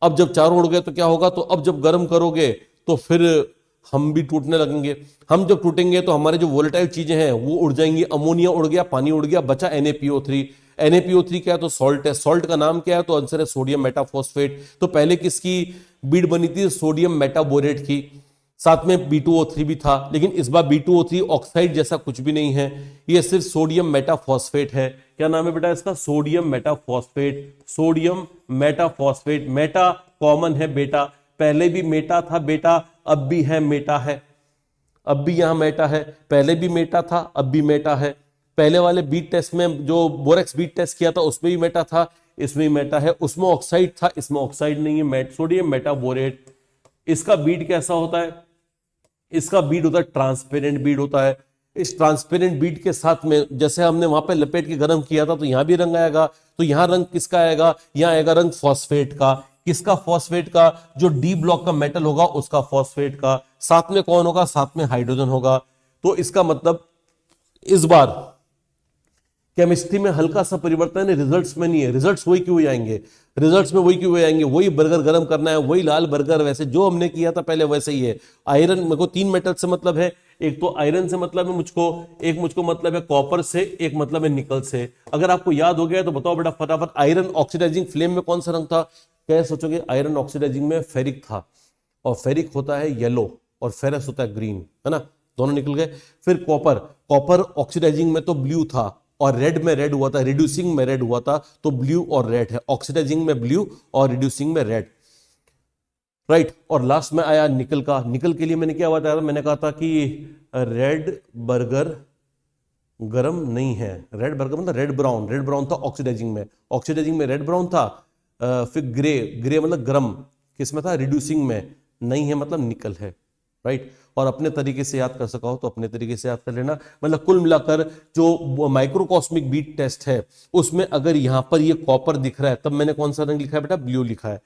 [SPEAKER 1] अब जब चारों उड़ गए तो क्या होगा, तो अब जब गर्म करोगे तो फिर हम भी टूटने लगेंगे। हम जब टूटेंगे तो हमारे जो वोलेटाइल चीजें हैं वो उड़ जाएंगी, अमोनिया उड़ गया, पानी उड़ गया, बचा NaPO3। NaPO3 क्या है, तो सॉल्ट है। सॉल्ट का नाम क्या है, तो आंसर है सोडियम मेटाफॉस्फेट। तो पहले किसकी बीड बनी थी, सोडियम मेटाबोरेट की, साथ में B2O3 भी था, लेकिन इस बार B2O3 ऑक्साइड जैसा कुछ भी नहीं है, ये सिर्फ सोडियम मेटाफॉस्फेट है। क्या नाम है बेटा इसका, सोडियम मेटाफॉस्फेट। सोडियम मेटाफॉस्फेट, मेटा कॉमन है बेटा, पहले भी मेटा था बेटा, अब भी है मेटा है, अब भी यहां मेटा है, पहले भी मेटा था अब भी मेटा है। पहले वाले बीट टेस्ट में जो बोरेक्स बीट टेस्ट किया था उसमें भी मेटा था, इसमें भी मेटा है। उसमें ऑक्साइड था, इसमें ऑक्साइड नहीं है, सोडियम मेटाबोरेट। इसका बीड कैसा होता है, इसका बीड होता है ट्रांसपेरेंट बीड होता है। इस ट्रांसपेरेंट बीड के साथ में जैसे हमने वहां पे लपेट के गर्म किया था तो यहां भी रंग आएगा, तो यहां रंग किसका आएगा, यहां आएगा रंग फॉस्फेट का। किसका, फॉस्फेट का, जो डी ब्लॉक का मेटल होगा उसका फॉस्फेट का। साथ में कौन होगा, साथ में हाइड्रोजन होगा। तो इसका मतलब इस बार केमिस्ट्री में हल्का सा परिवर्तन है, रिजल्ट्स में नहीं है। रिजल्ट्स वही क्यों आएंगे, रिजल्ट्स में वही क्यों आएंगे, वही बर्गर गर्म करना है, वही लाल बर्गर वैसे जो हमने किया था पहले वैसे ही है। आयरन, मेरे को 3 मेटल से मतलब है, एक तो आयरन से मतलब है मुझको, एक मुझको मतलब है कॉपर से, एक मतलब है निकल से। अगर आपको याद हो गया तो बताओ बेटा फटाफट, आयरन ऑक्सीडाइजिंग फ्लेम में कौन सा रंग था, क्या सोचोगे, आयरन ऑक्सीडाइजिंग में फेरिक था, और फेरिक होता है येलो और फेरस होता है ग्रीन, है ना, दोनों निकल गए। फिर कॉपर, कॉपर ऑक्सीडाइजिंग में तो ब्लू था और रेड में रेड हुआ था, रिड्यूसिंग में रेड हुआ था, तो ब्लू और रेड है, ऑक्सीडाइजिंग में ब्लू और रिड्यूसिंग में रेड, राइट। और लास्ट में आया निकल का। निकल के लिए मैंने क्या बताया था, मैंने कहा था कि रेड बर्गर गरम नहीं है, रेड बर्गर मतलब रेड ब्राउन, रेड ब्राउन था ऑक्सीडाइजिंग में, ऑक्सीडाइजिंग में रेड ब्राउन था। फिर ग्रे, ग्रे मतलब गरम किस में था, रिड्यूसिंग में नहीं है मतलब निकल है, राइट। और अपने तरीके से याद कर सका हो तो अपने तरीके से याद कर लेना। मतलब कुल मिलाकर जो माइक्रोकॉस्मिक बीट टेस्ट है उसमें अगर यहां पर ये कॉपर दिख रहा है तब मैंने कौन सा रंग लिखा है बेटा, ब्लू लिखा है।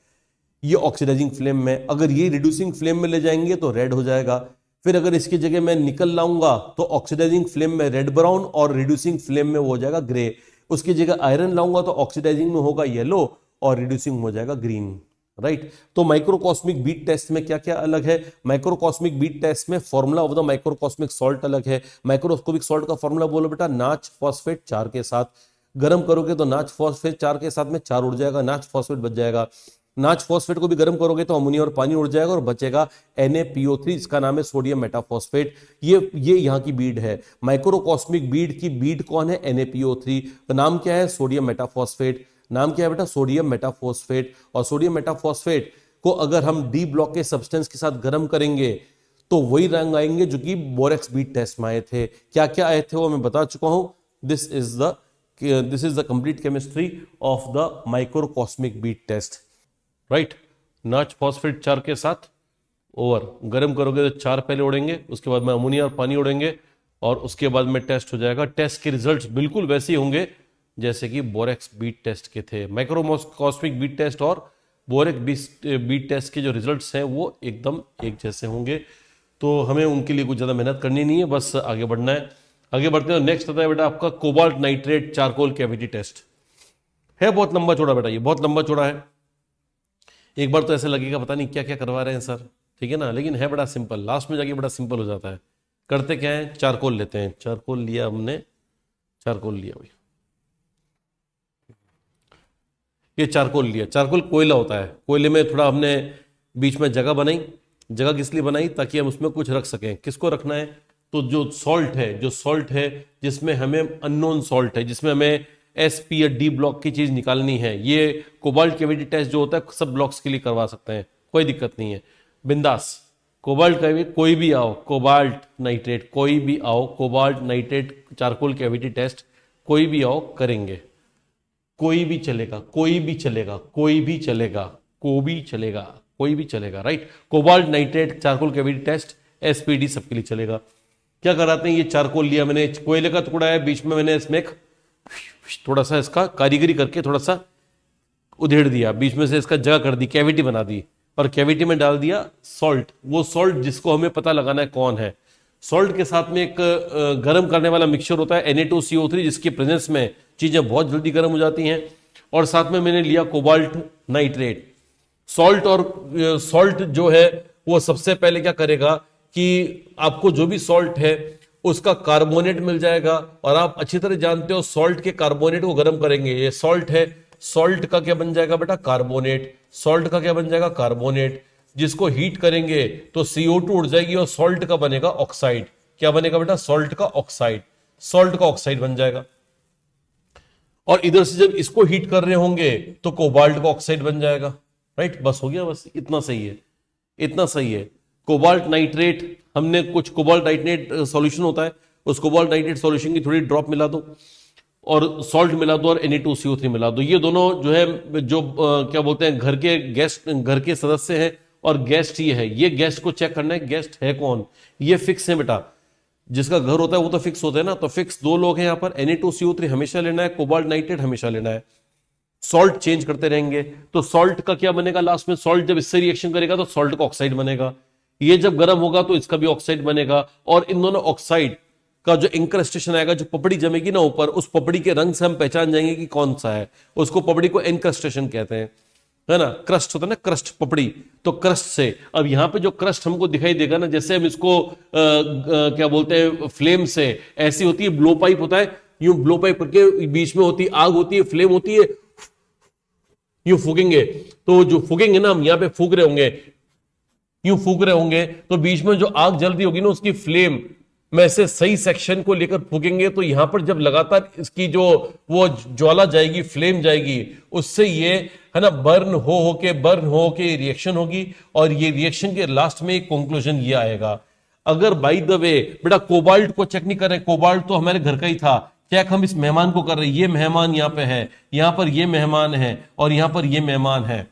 [SPEAKER 1] ये ऑक्सीडाइजिंग फ्लेम में, अगर ये रिड्यूसिंग फ्लेम में ले जाएंगे तो रेड हो जाएगा। फिर अगर इसकी जगह मैं निकल लाऊंगा तो ऑक्सीडाइजिंग फ्लेम में रेड ब्राउन और रिड्यूसिंग फ्लेम में वो हो जाएगा ग्रे। उसकी जगह आयरन लाऊंगा तो ऑक्सीडाइजिंग में होगा येलो और रिड्यूसिंग हो जाएगा ग्रीन, राइट। तो माइक्रोकॉस्मिक बीट टेस्ट में क्या क्या अलग है, माइक्रोकॉस्मिक बीट टेस्ट में फॉर्मूला ऑफ द माइक्रोकॉस्मिक सॉल्ट अलग है। माइक्रोस्कोपिक सॉल्ट का फॉर्मूला बोलो बेटा, नाच फॉस्फेट 4 के साथ। गर्म करोगे तो नाच फॉस्फेट 4 के साथ में 4 उड़ जाएगा, नाच फॉस्फेट बच जाएगा। नाच फॉस्फेट को भी गर्म करोगे तो अमोनिया और पानी उड़ जाएगा और बचेगा NaPO3, इसका नाम है सोडियम मेटाफॉस्फेट। ये यहाँ की बीड है। माइक्रोकॉस्मिक बीड की बीड कौन है, NaPO3, तो नाम क्या है, सोडियम मेटाफॉस्फेट। नाम क्या है बेटा, सोडियम मेटाफॉस्फेट। और सोडियम मेटाफॉस्फेट को अगर हम डी ब्लॉक के सब्सटेंस के साथ गर्म करेंगे तो वही रंग आएंगे जो कि बोरेक्स बीट टेस्ट में आए थे। क्या क्या आए थे वो मैं बता चुका हूं। This is the complete chemistry of the microcosmic bead test, right. नाच फॉस्फेट 4 के साथ ओवर, गर्म करोगे तो 4 पहले उड़ेंगे, उसके बाद में अमोनिया और पानी उड़ेंगे और उसके बाद में टेस्ट हो जाएगा। टेस्ट के रिजल्ट्स बिल्कुल वैसे ही होंगे जैसे कि बोरेक्स बीट टेस्ट के थे। माइक्रोकॉस्मिक बीट टेस्ट और बोरेक्स बीट टेस्ट के जो रिजल्ट्स हैं वो एकदम एक जैसे होंगे, तो हमें उनके लिए कुछ ज़्यादा मेहनत करनी नहीं है, बस आगे बढ़ना है। आगे बढ़ते हैं, नेक्स्ट आता है बेटा आपका cobalt nitrate charcoal cavity test. है बहुत लंबा चौड़ा बेटा, ये बहुत लंबा चौड़ा है। एक बार तो ऐसे लगेगा पता नहीं क्या क्या करवा रहे हैं सर, ठीक है ना, लेकिन है बड़ा सिंपल, लास्ट में जाके बड़ा सिंपल हो जाता है। करते क्या है, चारकोल लेते हैं, चारकोल लिया हमने, चारकोल लिया भाई, ये चारकोल लिया। चारकोल कोयला होता है, कोयले में थोड़ा हमने बीच में जगह बनाई। जगह किस लिए बनाई, ताकि हम उसमें कुछ रख सकें। किसको रखना है, तो जो सॉल्ट है, जो सॉल्ट है जिसमें हमें अननोन सॉल्ट है, जिसमें हमें एस, पी या डी ब्लॉक की चीज निकालनी है, ये कोबाल्ट कैविटी टेस्ट जो होता है सब ब्लॉक्स के लिए करवा सकते हैं, कोई दिक्कत नहीं है, बिंदास। कोबाल्ट का भी कोई भी आओ, कोबाल्ट नाइट्रेट कोई भी आओ, cobalt nitrate charcoal cavity test कोई भी आओ करेंगे, कोई भी चलेगा, कोई भी चलेगा, कोई भी चलेगा, कोई भी चलेगा, कोई भी चलेगा, right. Cobalt nitrate charcoal cavity test SPD सबके लिए चलेगा। क्या कराते हैं, ये चारकोल लिया मैंने, कोयले का टुकड़ा है, बीच में मैंने इसमें थोड़ा सा इसका कारीगरी करके थोड़ा सा उधेड़ दिया, बीच में से इसका जगह कर दी, कैविटी बना दी, और कैविटी में डाल दिया सॉल्ट। वो सॉल्ट जिसको हमें पता लगाना है कौन है, सॉल्ट के साथ में एक गर्म करने वाला मिक्सचर होता है Na2CO3, जिसके प्रेजेंस में चीजें बहुत जल्दी गर्म हो जाती हैं, और साथ में मैंने लिया कोबाल्ट नाइट्रेट। सॉल्ट और सॉल्ट जो है वो सबसे पहले क्या करेगा कि आपको जो भी सॉल्ट है उसका कार्बोनेट मिल जाएगा, और आप अच्छी तरह जानते हो सॉल्ट के कार्बोनेट को गर्म करेंगे, ये सॉल्ट है, सॉल्ट का क्या बन जाएगा बेटा, कार्बोनेट, सॉल्ट का क्या बन जाएगा, कार्बोनेट, जिसको हीट करेंगे तो CO2 उड़ जाएगी और सॉल्ट का बनेगा ऑक्साइड। क्या बनेगा बेटा, सॉल्ट का ऑक्साइड, सॉल्ट का ऑक्साइड बन जाएगा। और इधर से जब इसको हीट कर रहे होंगे तो कोबाल्ट का ऑक्साइड बन जाएगा, राइट। बस हो गया, बस इतना सही है, इतना सही है। कोबाल्ट नाइट्रेट, हमने कुछ कोबाल्ट नाइट्रेट सॉल्यूशन होता है, उस कोबाल्ट नाइट्रेट सॉल्यूशन की थोड़ी ड्रॉप मिला दो, और सॉल्ट मिला दो, और Na2CO3 मिला दो। ये दोनों जो है जो क्या बोलते हैं घर के गेस्ट, घर के सदस्य हैं, और गेस्ट ये है, ये गेस्ट को चेक करना है गेस्ट है कौन, ये फिक्स है बेटा, जिसका घर होता है वो तो फिक्स होता है ना, तो फिक्स दो लोग हैं यहाँ पर, Na2CO3 हमेशा लेना है, कोबाल्ट नाइट्रेट हमेशा लेना है, सॉल्ट चेंज करते रहेंगे। तो सॉल्ट का क्या बनेगा लास्ट में, सॉल्ट जब इससे रिएक्शन करेगा तो सॉल्ट का ऑक्साइड बनेगा, ये जब गर्म होगा तो इसका भी ऑक्साइड बनेगा, और इन दोनों ऑक्साइड का जो इंक्रस्टेशन आएगा, जो पपड़ी जमेगी ना ऊपर, उस पपड़ी के रंग से हम पहचान जाएंगे कि कौन सा है, उसको पपड़ी को इंक्रस्टेशन कहते हैं, है ना। क्रस्ट होता है ना, क्रस्ट पपड़ी, तो क्रस्ट से अब यहां पे जो क्रस्ट हमको दिखाई देगा ना, जैसे हम इसको क्या बोलते हैं फ्लेम से, ऐसी होती है ब्लो पाइप होता है, यूं ब्लो पाइप करके बीच में होती आग होती है, फ्लेम होती है, यूं फूकेंगे, तो जो फूकेंगे ना हम यहाँ पे फूक रहे होंगे, यूं फूक रहे होंगे, तो बीच में जो आग जल रही होगी ना उसकी फ्लेम में से सही सेक्शन को लेकर फूकेंगे, तो यहां पर जब लगातार इसकी जो वो ज्वाला जाएगी, फ्लेम जाएगी, उससे ये है ना बर्न हो के रिएक्शन होगी, और ये रिएक्शन के लास्ट में एक कंक्लूजन ये आएगा। अगर बाय द वे बेटा कोबाल्ट को चेक नहीं कर रहे, कोबाल्ट तो हमारे घर का ही था, चेक हम इस मेहमान को कर रहे हैं, ये मेहमान यहाँ पे है, यहां पर ये मेहमान है, और यहां पर ये मेहमान है।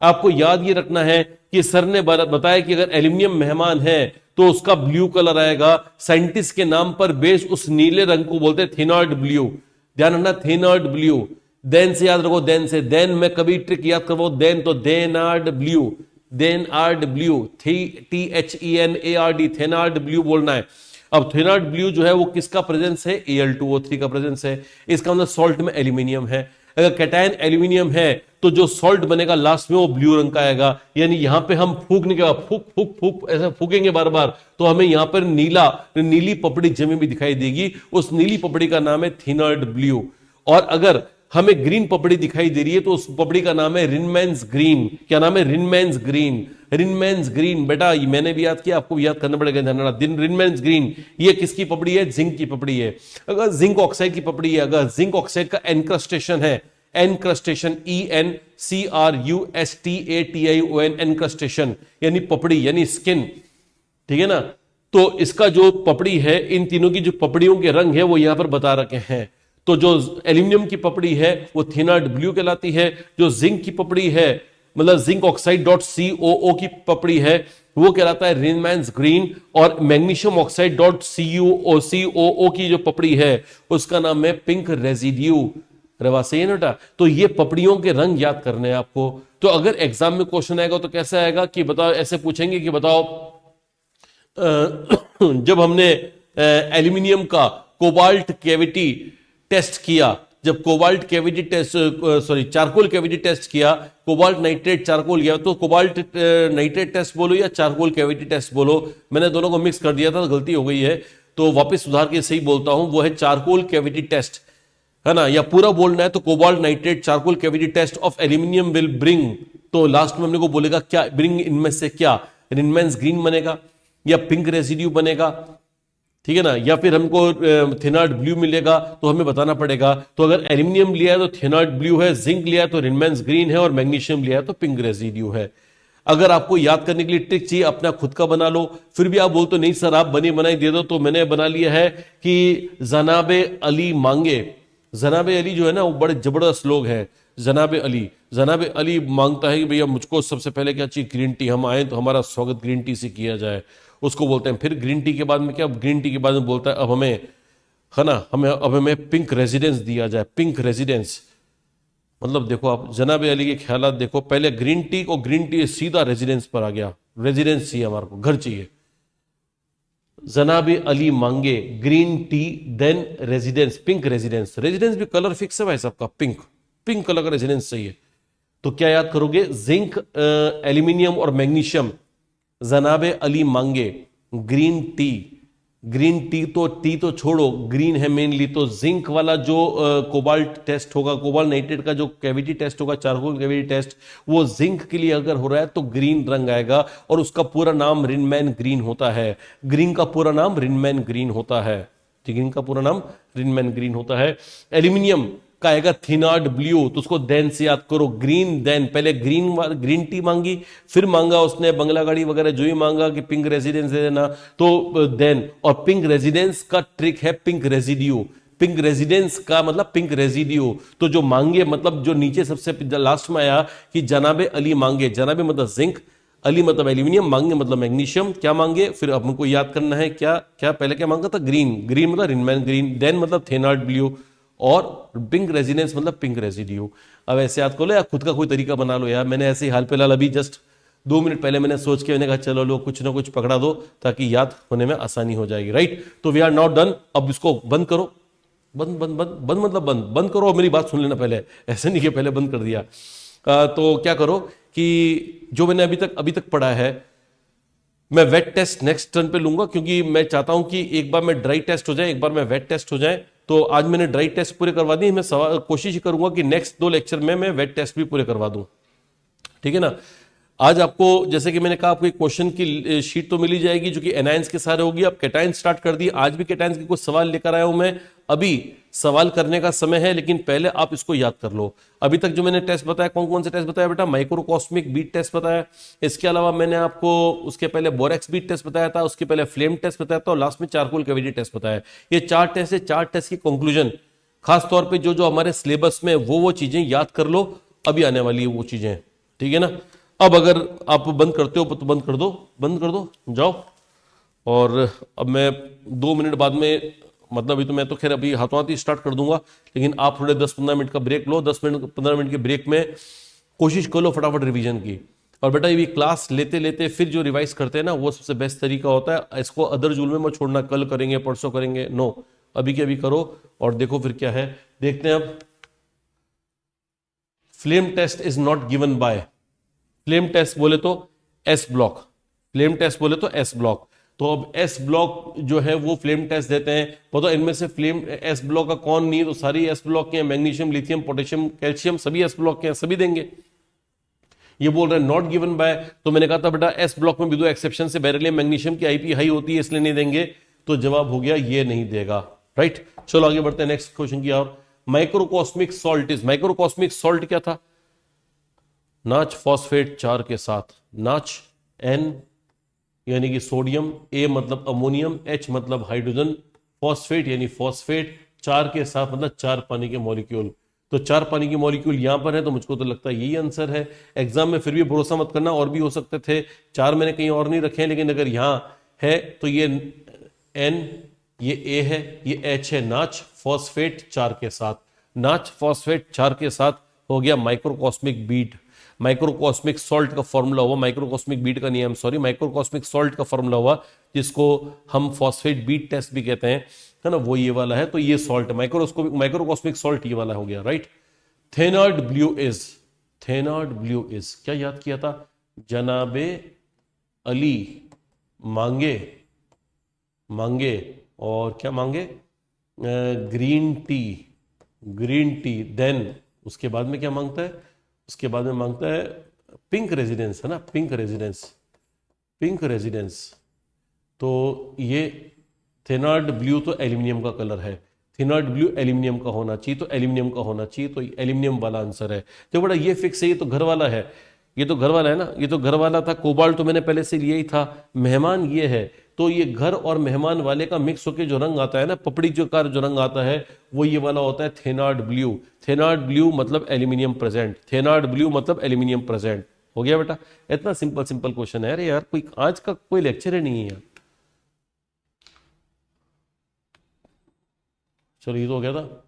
[SPEAKER 1] आपको याद ये रखना है कि सर ने बताया कि अगर एल्यूमिनियम मेहमान है तो उसका ब्लू कलर आएगा, साइंटिस्ट के नाम पर बेस्ड उस नीले रंग को बोलते हैं थिनर्ड ब्लू, ध्यान रखना थिनर्ड ब्लू, देन से याद रखो, देन से, देन में कभी ट्रिक याद करवाओ, देन तो देनार्ड ब्लू, देनार्ड ब्लू, THENARD, थिनर्ड ब्लू बोलना है। अब थिनर्ड ब्लू जो है वो किसका प्रेजेंस है, Al2O3 का प्रेजेंस है, इसका मतलब सॉल्ट में एल्यूमिनियम है। अगर कैटायन एल्यूमिनियम है तो जो सॉल्ट बनेगा लास्ट में वो ब्लू रंग का आएगा, यानी यहां पे हम फूकने के बाद फूक फूक फूक ऐसा फूकेंगे बार बार, तो हमें यहां पर नीली पपड़ी जमी भी दिखाई देगी, उस नीली पपड़ी का नाम है थिनर्ड ब्लू। और अगर हमें ग्रीन पपड़ी दिखाई दे रही है तो उस पपड़ी का नाम है रिनमैन्स ग्रीन। क्या नाम है, रिनमैन्स ग्रीन, रिनमैन्स ग्रीन। बेटा मैंने भी याद किया, आपको भी याद करना पड़ेगा, रिनमैन्स ग्रीन, ये किसकी पपड़ी है, जिंक की पपड़ी है। अगर जिंक ऑक्साइड की पपड़ी है, अगर जिंक ऑक्साइड का एनक्रस्टेशन है, एनक्रस्टेशन ENCRUSTATION, एनक्रस्टेशन यानी पपड़ी यानी स्किन, ठीक है ना। तो इसका जो पपड़ी है, इन तीनों की जो पपड़ियों के रंग है वो यहां पर बता रखे हैं। तो जो एल्यूमिनियम की पपड़ी है वो थिनर्ड ब्लू कहलाती है, जो जिंक की पपड़ी है मतलब जिंक ऑक्साइड .COO की पपड़ी है वो कहलाता है रिनमैन्स ग्रीन, और मैग्नीशियम ऑक्साइड .COO की जो पपड़ी है उसका नाम है पिंक रेजिड्यू। रवा सही है ना बेटा। तो ये पपड़ियों के रंग याद करने हैं आपको। तो अगर एग्जाम में क्वेश्चन आएगा तो कैसे आएगा कि बताओ, ऐसे पूछेंगे कि बताओ जब हमने एल्यूमिनियम का कोबाल्ट कैविटी टेस्ट किया, जब cobalt cavity test charcoal cavity test किया, कोबाल्ट नाइट्रेट चारकोल किया, तो कोबाल्ट नाइट्रेट टेस्ट बोलो या चारकोल कैविटी टेस्ट बोलो, मैंने दोनों को मिक्स कर दिया था, गलती हो गई है, तो वापस सुधार के सही बोलता हूं, वो है चारकोल कैविटी टेस्ट, है ना। या पूरा बोलना है तो cobalt nitrate charcoal cavity test of aluminium will bring, तो लास्ट में हमने को बोलेगा क्या ब्रिंग, इनमें से क्या, रिनमैन्स ग्रीन बनेगा या पिंक रेसिड्यू बनेगा ठीक है ना, या फिर हमको थिनार्ड ब्लू मिलेगा तो हमें बताना पड़ेगा। तो अगर एल्यूमिनियम लिया है तो थिनार्ड ब्लू है, जिंक लिया है तो रिनमैन्स ग्रीन है, और मैग्नीशियम लिया है तो पिंक रेसिड्यू है। अगर आपको याद करने के लिए ट्रिक चाहिए अपना खुद का बना लो, फिर भी आप बोलते हो नहीं सर आप बनी बनाई दे दो, तो मैंने बना लिया है कि जनाबे अली मांगे। जनाबे अली जो है ना वो बड़े जबरदस्त लोग हैं। जनाबे अली मांगता है कि भैया मुझको सबसे पहले क्या चाहिए, ग्रीन टी। हम आए तो हमारा स्वागत ग्रीन टी से किया जाए, उसको बोलते हैं। फिर ग्रीन टी के बाद में क्या, ग्रीन टी के बाद में बोलता है अब हमें, है ना, अब हमें पिंक रेजिडेंस दिया जाए, पिंक रेजिडेंस। मतलब देखो आप जनाब अली के ख्यालात देखो, पहले ग्रीन टी को, ग्रीन टी सीधा रेजिडेंस पर आ गया, रेजिडेंस चाहिए हमारे को, घर चाहिए। जनाब अली मांगे green tea, then residence, pink residence. Residence भी कलर फिक्स है भाई सबका, पिंक, पिंक कलर का रेजिडेंस चाहिए। तो क्या याद करोगे, जिंक, एल्यूमिनियम और मैग्नीशियम। जनाब अली मांगे ग्रीन टी, ग्रीन टी तो टी तो छोड़ो, ग्रीन है मेनली, तो जिंक वाला जो कोबाल्ट टेस्ट होगा, कोबाल्ट नाइट्रेट का जो कैविटी टेस्ट होगा, चारकोल कैविटी टेस्ट, वो जिंक के लिए अगर हो रहा है तो ग्रीन रंग आएगा, और उसका पूरा नाम रिनमैन ग्रीन होता है। ग्रीन का पूरा नाम रिनमैन ग्रीन होता है, ग्रीन का पूरा नाम रिनमैन ग्रीन होता है। एल्यूमिनियम का आएगा थिनार्ड ब्लू, तो उसको देन से याद करो, ग्रीन देन, पहले ग्रीन टी मांगी, फिर मांगा उसने बंगला गाड़ी वगैरह जो ही मांगा कि पिंक रेजिडेंस दे देना, तो देन। और पिंक रेजिडेंस का ट्रिक है पिंक रेजिड्यू, पिंक रेजिडेंस का मतलब पिंक रेजिड्यू। तो जो मांगे मतलब जो नीचे सबसे लास्ट में आया कि जनाबे अली मांगे, जनाबे मतलब जिंक, अली मतलब एल्यूमिनियम, मांगे मतलब मैग्नीशियम। क्या मांगे, फिर हमको याद करना है क्या क्या, पहले क्या मांगा था, ग्रीन, ग्रीन मतलब रिनमैन ग्रीन, देन मतलब थिनार्ड ब्लू, और पिंक रेजिडेंस मतलब पिंक रेजिड्यू। अब ऐसे याद कर लो या खुद का कोई तरीका बना लो यार। मैंने ऐसे ही हाल फिलहाल अभी जस्ट 2 मिनट पहले मैंने सोच के मैंने कहा चलो लो कुछ ना कुछ पकड़ा दो ताकि याद होने में आसानी हो जाएगी, राइट। तो वी आर नॉट डन, अब इसको बंद करो। बंद बंद बंद बंद मतलब बंद बंद करो, और मेरी बात सुन लेना पहले, ऐसे नहीं कि पहले बंद कर दिया। तो क्या करो कि जो मैंने अभी तक पढ़ा है, मैं वेट टेस्ट नेक्स्ट टर्न पे लूंगा, क्योंकि मैं चाहता हूं कि एक बार मैं ड्राई टेस्ट हो जाए, एक बार मैं वेट टेस्ट हो जाए। तो आज मैंने ड्राई टेस्ट पूरे करवा दी, मैं कोशिश करूंगा कि नेक्स्ट 2 लेक्चर में मैं वेट टेस्ट भी पूरे करवा दूं, ठीक है ना। आज आपको जैसे कि मैंने कहा आपको एक क्वेश्चन की शीट तो मिली जाएगी जो कि एनायंस के सारे होगी। अब कैटायन स्टार्ट कर दिए, आज भी कैटायंस के कुछ सवाल लेकर आया हूं मैं। अभी सवाल करने का समय है, लेकिन पहले आप इसको याद कर लो। अभी तक जो मैंने टेस्ट बताया, कौन कौन से टेस्ट बताया बेटा, माइक्रोकॉस्मिक बीट टेस्ट बताया, इसके अलावा मैंने आपको उसके पहले बोरेक्स बीट टेस्ट बताया था, उसके पहले फ्लेम टेस्ट बताया था, और लास्ट में चारकोल कैविटी टेस्ट बताया। ये 4 टेस्ट है, 4 टेस्ट की कंक्लूजन खास तौर पे जो जो हमारे सिलेबस में वो चीजें याद कर लो, अभी आने वाली है वो चीजें, ठीक है ना। अब अगर आप बंद करते हो तो बंद कर दो, बंद कर दो, जाओ। और अब मैं 2 मिनट बाद में, मतलब अभी तो मैं तो खैर अभी हाथों हाथ ही स्टार्ट कर दूंगा, लेकिन आप थोड़े 10-15 मिनट का ब्रेक लो। 10 मिनट 15 मिनट के ब्रेक में कोशिश कर लो फटाफट रिवीजन की। और बेटा ये क्लास लेते लेते फिर जो रिवाइज करते हैं ना, वो सबसे बेस्ट तरीका होता है। इसको अदर जुल में मत छोड़ना, कल करेंगे परसों करेंगे, नो, अभी के अभी करो। और देखो फिर क्या है, देखते हैं अब। Flame test is not given by, flame test बोले तो एस ब्लॉक, फ्लेम टेस्ट बोले तो एस ब्लॉक। तो अब एस ब्लॉक जो है वो फ्लेम टेस्ट देते हैं। तो इनमें से फ्लेम एस ब्लॉक का कौन नहीं है, तो सारी एस ब्लॉक के हैं, मैग्नीशियम, लिथियम, पोटेशियम, कैल्शियम, सभी एस ब्लॉक के हैं, सभी देंगे। ये बोल रहे हैं नॉट गिवन बाय, तो मैंने कहा था बेटा एस ब्लॉक में भी दो एक्सेप्शन से, बेरिलियम मैग्नीशियम की आईपी हाई होती है इसलिए नहीं देंगे। तो जवाब हो गया ये नहीं देगा, राइट। चलो आगे बढ़ते हैं नेक्स्ट क्वेश्चन की ओर। माइक्रोकॉस्मिक सॉल्ट इज, माइक्रोकॉस्मिक सॉल्ट क्या था, नाच फॉस्फेट 4 के साथ, नाच एन यानी कि सोडियम, ए मतलब अमोनियम, एच मतलब हाइड्रोजन, फॉस्फेट यानी फॉस्फेट, 4 के साथ मतलब 4 पानी के मॉलिक्यूल। तो 4 पानी के मॉलिक्यूल यहां पर है, तो मुझको तो लगता है यही आंसर है। एग्जाम में फिर भी भरोसा मत करना, और भी हो सकते थे, 4 मैंने कहीं और नहीं रखे हैं, लेकिन अगर यहां है तो ये एन, ये ए है, ये एच है, नाच फॉस्फेट 4 के साथ, नाच फॉस्फेट 4 के साथ हो गया माइक्रोकॉस्मिक बीट। माइक्रोकॉस्मिक सॉल्ट का फॉर्मूला हुआ, माइक्रोकॉस्मिक बीट का नियम, सॉरी, माइक्रोकॉस्मिक सॉल्ट का फॉर्मूला हुआ, जिसको हम फॉस्फेट बीट टेस्ट भी कहते हैं, है ना, वो ये वाला है। तो ये सॉल्ट माइक्रोकॉस्मिक सॉल्ट ये वाला हो गया, right. Thenard blue is, Thenard blue is क्या याद किया था, जनाबे अली मांगे, मांगे और क्या मांगे, green tea, green tea, then उसके बाद में क्या मांगता है, उसके बाद में मांगता है पिंक रेजिडेंस, है ना, पिंक रेजिडेंस, पिंक रेजिडेंस। तो ये थेनार्ड ब्लू तो एल्यूमिनियम का कलर है, थेनार्ड ब्लू एल्यूमिनियम का होना चाहिए, तो एल्यूमिनियम का होना चाहिए, तो एल्यूमिनियम वाला आंसर है। तो बड़ा ये फिक्स है, ये तो घर वाला है, ये तो घर वाला है ना, ये तो घर वाला था। कोबाल्ट तो मैंने पहले से लिया ही था। मेहमान ये है, तो ये घर और मेहमान वाले का मिक्स होकर जो रंग आता है ना, पपड़ी जो का जो रंग आता है वो ये वाला होता है थेनार्ड ब्लू। थेनार्ड ब्लू मतलब एल्यूमिनियम प्रेजेंट, थेनार्ड ब्लू मतलब एल्यूमिनियम प्रेजेंट। हो गया बेटा, इतना सिंपल सिंपल क्वेश्चन है। अरे यार कोई आज का कोई लेक्चर ही नहीं है यार। चलो ये तो हो गया था।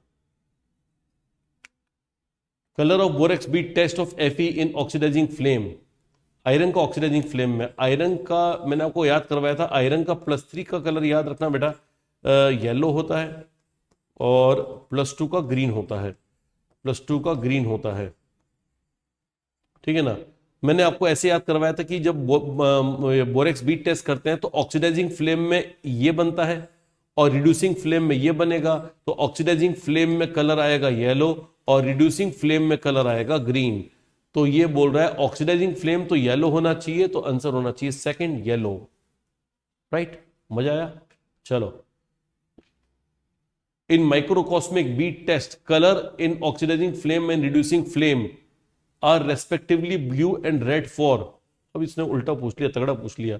[SPEAKER 1] Colour of borax bead test of Fe in oxidising flame. Iron का ऑक्सीडाइजिंग फ्लेम में, आयरन का मैंने आपको याद करवाया था, आयरन का +3 का कलर याद रखना बेटा, येलो होता है, और +2 का ग्रीन होता है, +2 का ग्रीन होता है, ठीक है ना। मैंने आपको ऐसे याद करवाया था कि जब बोरेक्स बीट टेस्ट करते हैं तो ऑक्सीडाइजिंग फ्लेम में ये बनता है और रिड्यूसिंग फ्लेम में ये बनेगा, तो ऑक्सीडाइजिंग फ्लेम में कलर आएगा येलो और रिड्यूसिंग फ्लेम में कलर आएगा ग्रीन। तो ये बोल रहा है ऑक्सीडाइजिंग फ्लेम तो येलो होना चाहिए, तो आंसर होना चाहिए सेकंड येलो। राइट, मजा आया। चलो, in microcosmic bead test colour in oxidising flame and reducing flame are respectively blue and red for. अब इसने उल्टा पूछ लिया, तगड़ा पूछ लिया।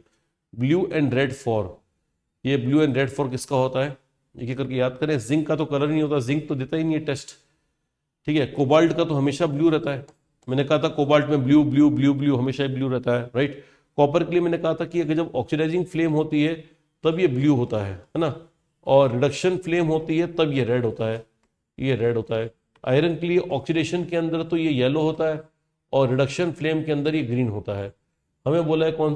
[SPEAKER 1] ब्लू एंड रेड फॉर, ये ब्लू एंड रेड फॉर किसका होता है, एक एक करके याद करें। जिंक का तो कलर नहीं होता, जिंक तो देता ही नहीं है टेस्ट, ठीक है। कोबाल्ट का तो हमेशा ब्लू रहता है, मैंने कहा था कोबाल्ट में ब्लू ब्लू ब्लू ब्लू हमेशा ब्लू रहता है, राइट। कॉपर के लिए मैंने कहा था कि अगर जब ऑक्सीडाइजिंग फ्लेम होती है तब ये ब्लू होता है ना, और रिडक्शन फ्लेम होती है तब ये रेड होता है, ये रेड होता है। आयरन के लिए ऑक्सीडेशन के अंदर तो ये येलो होता है और रिडक्शन फ्लेम के अंदर ये ग्रीन होता है। हमें बोला है कौन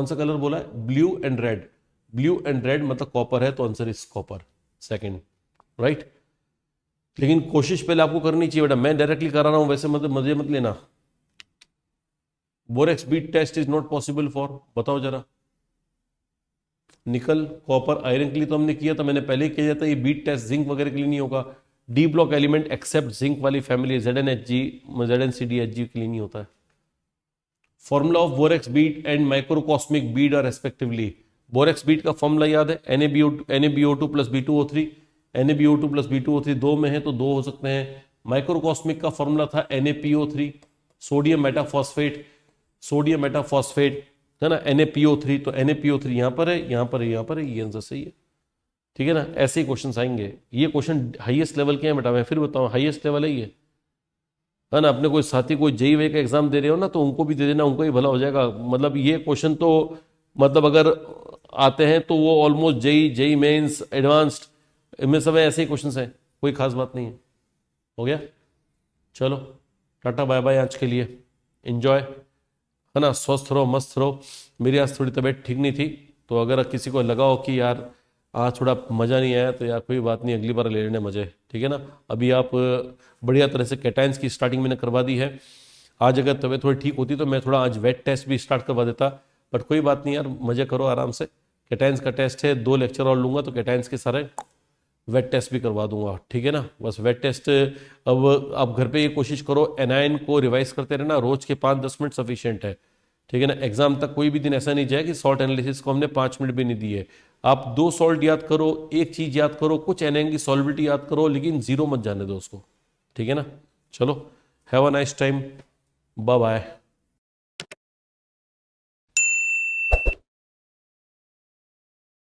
[SPEAKER 1] सा कलर बोला है, blue and red. Blue and red मतलब कॉपर है, तो answer is copper, second, right. लेकिन कोशिश पहले आपको करनी चाहिए बेटा, मैं डायरेक्टली करा रहा हूं वैसे, मतलब मजे मत लेना। Borax bead test is not possible for, बताओ जरा। निकल, कॉपर, आयरन के लिए तो हमने किया था, मैंने पहले ही किया था। ये बीट टेस्ट जिंक वगैरह के लिए नहीं होगा। D block element except zinc वाली फैमिली ZnHg ZnCdHg के लिए नहीं होता है। Formula of borax bead and microcosmic bead are respectively. Borax bead का फॉर्मूला याद है, NaBO2 + B2O3। NaBO2 + B2O3 दो में है तो दो हो सकते हैं। माइक्रोकॉस्मिक का फॉर्मूला था NaPO3, सोडियम मेटाफॉस्फेट, सोडियम मेटाफॉस्फेट है ना, NaPO3। तो NaPO3 यहां पर है, यहां पर है, यहां पर है, ये आंसर सही है, ठीक है ना। ऐसे ही क्वेश्चन आएंगे। ये क्वेश्चन हाईएस्ट लेवल के हैं बेटा, मैं फिर बताऊं हाईएस्ट लेवल है ये, है ना। अपने कोई साथी कोई JEE का एग्जाम दे रहे हो ना, तो उनको भी दे देना, उनको ही भला हो जाएगा। मतलब ये क्वेश्चन तो मतलब अगर आते हैं तो वो ऑलमोस्ट JEE मेंस एडवांस्ड इनमें सब ऐसे ही क्वेश्चन हैं, कोई खास बात नहीं है। हो गया, चलो टाटा बाय बाय आज के लिए, एंजॉय, है ना। स्वस्थ रहो, मस्त रहो। मेरी आज थोड़ी तबीयत ठीक नहीं थी, तो अगर किसी को लगा हो कि यार आज थोड़ा मज़ा नहीं आया, तो यार कोई बात नहीं, अगली बार ले लेने मज़े, ठीक है ना। अभी आप बढ़िया तरह से कैटाइंस की स्टार्टिंग मैंने करवा दी है। आज अगर तबीयत थोड़ी ठीक होती तो मैं थोड़ा आज वेट टेस्ट भी स्टार्ट करवा देता, बट कोई बात नहीं यार, मज़े करो आराम से। कैटाइंस का टेस्ट है, 2 लेक्चर और लूँगा तो कैटाइंस के सारे वेट टेस्ट भी करवा दूंगा, ठीक है ना। बस वेट टेस्ट अब आप घर पे ये कोशिश करो, एनाइन को रिवाइज करते रहना, रोज के 5-10 मिनट सफिशिएंट है, ठीक है ना। एग्जाम तक कोई भी दिन ऐसा नहीं जाए कि सॉल्ट एनालिसिस को हमने 5 मिनट भी नहीं दिए। आप 2 सॉल्ट याद करो, एक चीज याद करो, कुछ एनाइन की सॉल्बिलिटी याद करो, लेकिन जीरो मत जाने दो उसको, ठीक है ना। चलो, have a nice time, bye bye.